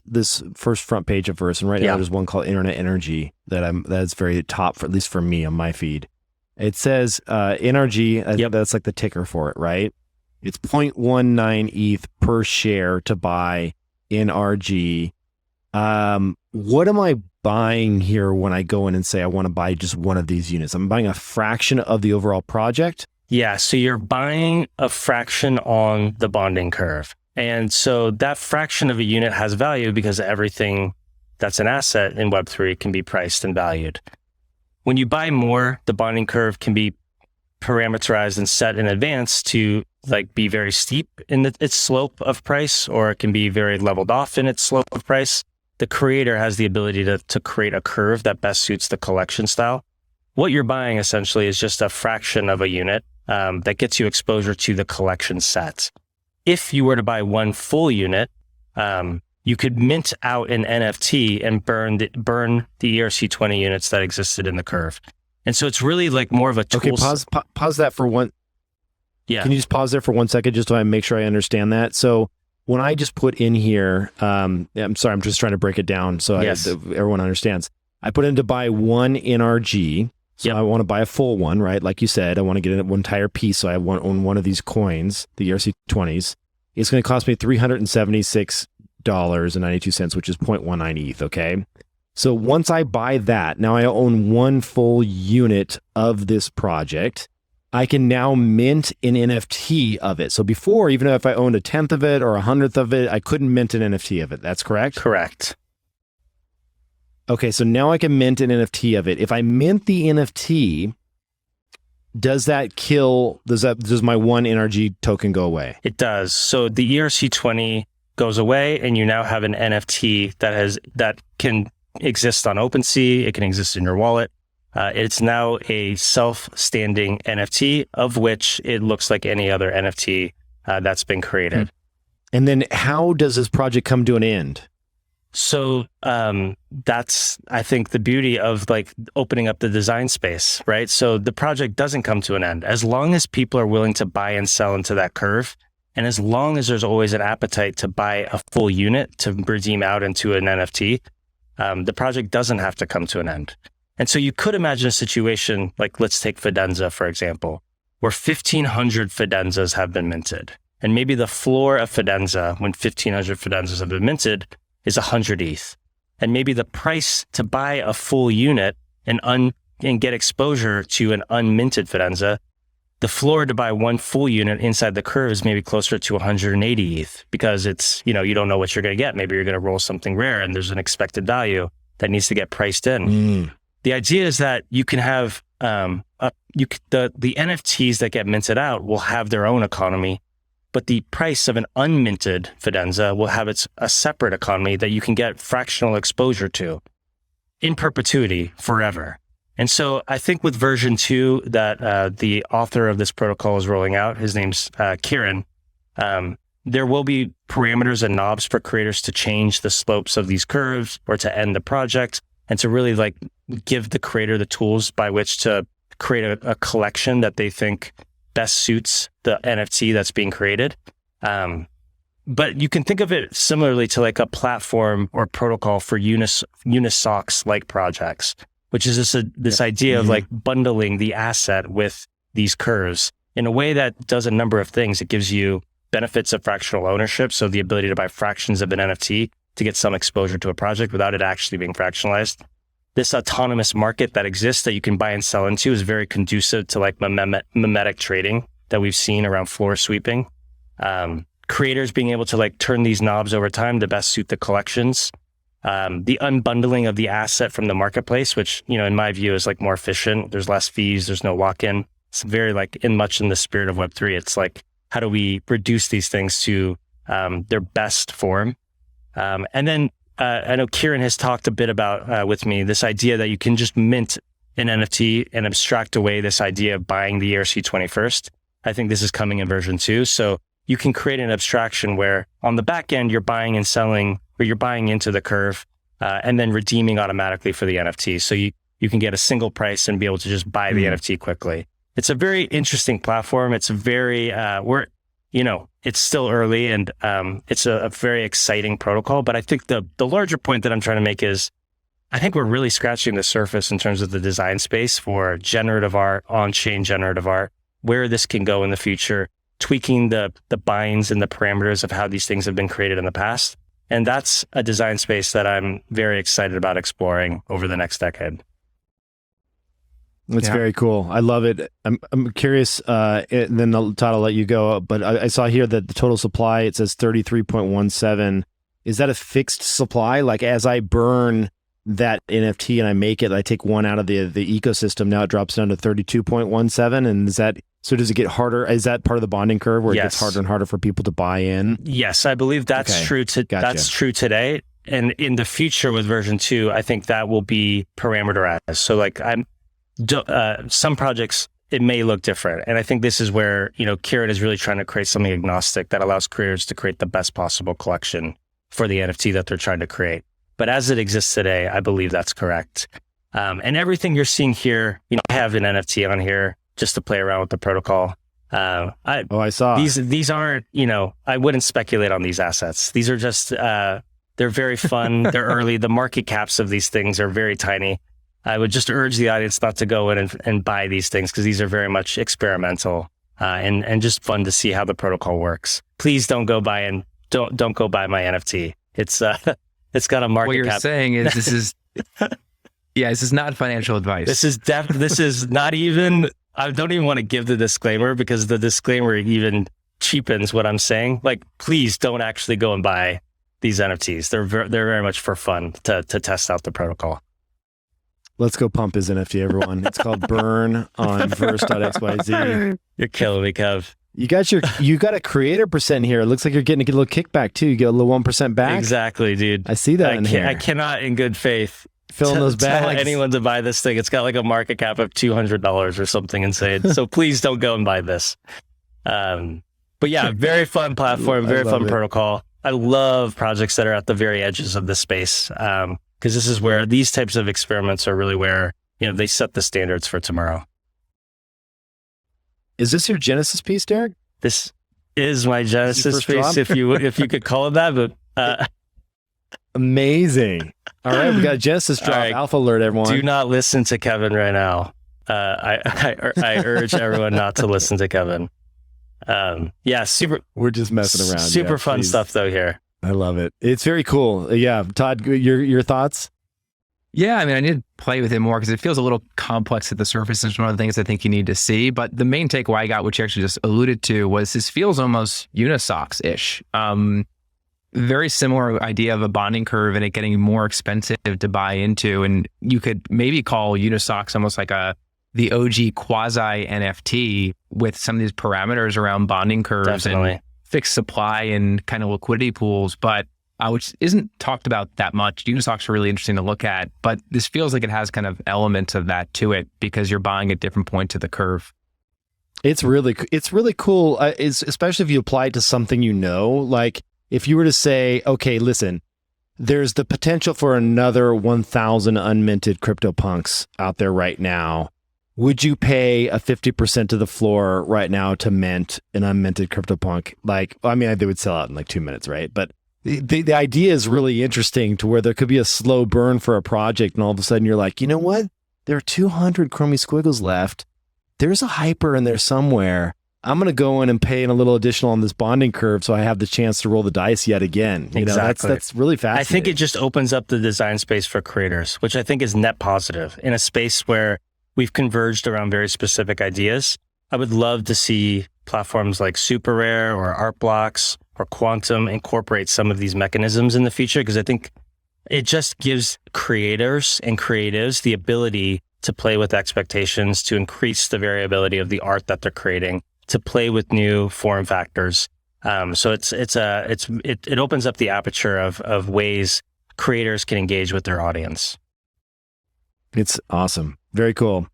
first front page of Verse, and right now there's one called Internet Energy that's very top, for at least for me on my feed. It says NRG, that's like the ticker for it, right? It's 0.19 ETH per share to buy NRG. What am I buying here when I go in and say I want to buy just one of these units? I'm buying a fraction of the overall project? Yeah, so you're buying a fraction on the bonding curve. And so that fraction of a unit has value because everything that's an asset in Web3 can be priced and valued. When you buy more, the bonding curve can be parameterized and set in advance to like be very steep in its slope of price, or it can be very leveled off in its slope of price. The creator has the ability to create a curve that best suits the collection style. What you're buying essentially is just a fraction of a unit that gets you exposure to the collection set. If you were to buy one full unit, you could mint out an NFT and burn the ERC20 units that existed in the curve. And so it's really like more of a tool. Okay, pause that for one. Yeah. Can you just pause there for 1 second just so I make sure I understand that? So when I just put in here, I'm sorry, I'm just trying to break it down so everyone understands. I put in to buy one NRG. So I want to buy a full one, right? Like you said, I want to get in one entire piece. So I want on one of these coins, the ERC20s. It's going to cost me $376.92, which is 0.19 ETH, okay? So once I buy that, now I own one full unit of this project. I can now mint an NFT of it. So before, even if I owned a 10th of it or a 100th of it, I couldn't mint an NFT of it. That's correct? Correct. Okay, so now I can mint an NFT of it. If I mint the NFT, does my one NRG token go away? It does. So the ERC20 goes away, and you now have an NFT that can exist on OpenSea. It can exist in your wallet. It's now a self-standing NFT, of which it looks like any other NFT that's been created. And then how does this project come to an end? So that's, I think, the beauty of like opening up the design space, right? So the project doesn't come to an end. As long as people are willing to buy and sell into that curve, and as long as there's always an appetite to buy a full unit to redeem out into an NFT, the project doesn't have to come to an end. And so you could imagine a situation like, let's take Fidenza, for example, where 1,500 Fidenzas have been minted. And maybe the floor of Fidenza, when 1,500 Fidenzas have been minted, is 100 ETH. And maybe the price to buy a full unit and get exposure to an unminted Fidenza, the floor to buy one full unit inside the curve is maybe closer to 180 ETH, because it's, you you don't know what you're going to get. Maybe you're going to roll something rare and there's an expected value that needs to get priced in. The idea is that you can have the NFTs that get minted out will have their own economy, but the price of an unminted Fidenza will have a separate economy that you can get fractional exposure to in perpetuity forever. And so I think with version 2 that the author of this protocol is rolling out, his name's Kieran, there will be parameters and knobs for creators to change the slopes of these curves or to end the project, and to really like give the creator the tools by which to create a collection that they think best suits the NFT that's being created. But you can think of it similarly to like a platform or protocol for Unisocks-like projects, which is this idea of like bundling the asset with these curves in a way that does a number of things. It gives you benefits of fractional ownership, so the ability to buy fractions of an NFT to get some exposure to a project without it actually being fractionalized. This autonomous market that exists that you can buy and sell into is very conducive to like mimetic trading that we've seen around floor sweeping. Creators being able to like turn these knobs over time to best suit the collections. The unbundling of the asset from the marketplace, which, in my view is like more efficient. There's less fees. There's no lock-in. It's very like much in the spirit of Web3. It's like, how do we reduce these things to their best form? And then I know Kieran has talked a bit about with me this idea that you can just mint an NFT and abstract away this idea of buying the ERC20 first. I think this is coming in version 2. So you can create an abstraction where on the back end, you're buying and selling, or you're buying into the curve and then redeeming automatically for the NFT. So you can get a single price and be able to just buy the NFT quickly. It's a very interesting platform. It's very, it's still early and it's a very exciting protocol. But I think the larger point that I'm trying to make is I think we're really scratching the surface in terms of the design space for generative art, on-chain generative art, where this can go in the future, tweaking the binds and the parameters of how these things have been created in the past. And that's a design space that I'm very excited about exploring over the next decade. It's very cool. I love it. I'm curious, and then Todd, I'll let you go, but I saw here that the total supply, it says 33.17. Is that a fixed supply? Like as I burn that NFT and I make it, I take one out of the ecosystem, now it drops down to 32.17. And does it get harder? Is that part of the bonding curve where it gets harder and harder for people to buy in? Yes, I believe that's true. That's true today. And in the future with version 2, I think that will be parameterized. So like some projects, it may look different. And I think this is where, Kieran is really trying to create something agnostic that allows creators to create the best possible collection for the NFT that they're trying to create. But as it exists today, I believe that's correct. And everything you're seeing here, I have an NFT on here just to play around with the protocol. I saw. These aren't, I wouldn't speculate on these assets. These are just, they're very fun. They're early. The market caps of these things are very tiny. I would just urge the audience not to go in and buy these things because these are very much experimental and just fun to see how the protocol works. Please don't go buy don't go buy my NFT. It's got a market cap. What you're saying is this is not financial advice. This is not even. I don't even want to give the disclaimer because the disclaimer even cheapens what I'm saying. Like, please don't actually go and buy these NFTs. They're very much for fun to test out the protocol. Let's go pump his NFT, everyone. It's called Burn on verse.xyz. You're killing me, Kev. You got a creator percent here. It looks like you're getting a little kickback too. You get a little 1% back. Exactly, dude. I see that in here. I cannot in good faith filling those bags. Tell anyone to buy this thing. It's got like a market cap of $200 or something insane. So please don't go and buy this. But yeah, very fun platform, very fun protocol. I love projects that are at the very edges of the space. Because this is where these types of experiments are really where, they set the standards for tomorrow. Is this your Genesis piece, Derek? This is my Genesis piece, if you could call it that. But Amazing. All right, we got a Genesis drop. Right. Alpha alert, everyone. Do not listen to Kevin right now. I urge everyone not to listen to Kevin. Yeah, super. We're just messing around. Super fun please. stuff though here. I love it. It's very cool. Yeah, Todd, your thoughts? Yeah, I mean, I need to play with it more because it feels a little complex at the surface. There's one of the things I think you need to see. But the main takeaway I got, which you actually just alluded to, was this feels almost Unisocks-ish. Very similar idea of a bonding curve and it getting more expensive to buy into. And you could maybe call Unisocks almost like the OG quasi NFT with some of these parameters around bonding curves and fixed supply and kind of liquidity pools. But which isn't talked about that much. Unisocks are really interesting to look at, but this feels like it has kind of elements of that to it because you're buying at different points of the curve. It's really cool, especially if you apply it to something you know. Like if you were to say, okay, listen, there's the potential for another 1,000 unminted CryptoPunks out there right now. Would you pay a 50% to the floor right now to mint an unminted CryptoPunk? Like, I mean, they would sell out in like 2 minutes, right? But the idea is really interesting to where there could be a slow burn for a project and all of a sudden you're like, you know what? There are 200 Chromie Squiggles left. There's a hyper in there somewhere. I'm going to go in and pay in a little additional on this bonding curve so I have the chance to roll the dice yet again. You know, that's really fascinating. I think it just opens up the design space for creators, which I think is net positive in a space where we've converged around very specific ideas. I would love to see platforms like Super Rare or Art Blocks or Quantum incorporate some of these mechanisms in the future, because I think it just gives creators and creatives the ability to play with expectations, to increase the variability of the art that they're creating, to play with new form factors. So it opens up the aperture of ways creators can engage with their audience. It's awesome. Very cool.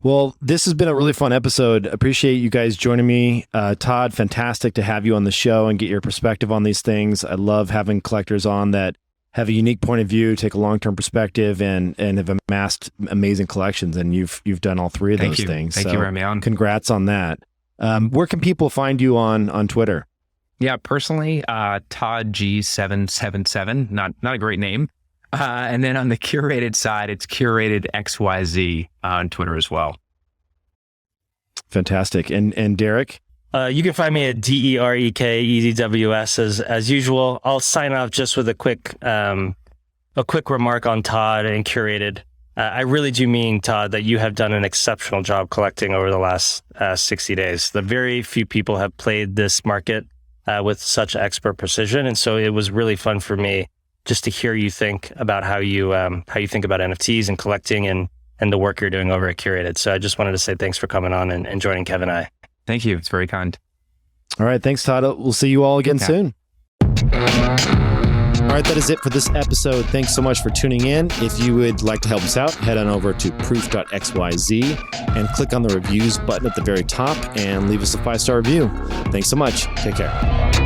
Well, this has been a really fun episode. Appreciate you guys joining me. Todd, fantastic to have you on the show and get your perspective on these things. I love having collectors on that have a unique point of view, take a long-term perspective, and have amassed amazing collections. And you've done all three of those things. Thank you for having me on. Congrats on that. Where can people find you on Twitter? Yeah, personally, Todd G777, not a great name. And then on the curated side, it's curated XYZ on Twitter as well. Fantastic. And Derek? You can find me at DEREKEDWS as usual. I'll sign off just with a quick remark on Todd and curated. I really do mean, Todd, that you have done an exceptional job collecting over the last 60 days. The very few people have played this market with such expert precision. And so it was really fun for me just to hear you think about how you think about NFTs and collecting and the work you're doing over at Curated. So I just wanted to say thanks for coming on and joining Kevin and I. Thank you. It's very kind. All right. Thanks, Todd. We'll see you all again soon. All right, that is it for this episode. Thanks so much for tuning in. If you would like to help us out, head on over to proof.xyz and click on the reviews button at the very top and leave us a 5-star review. Thanks so much. Take care.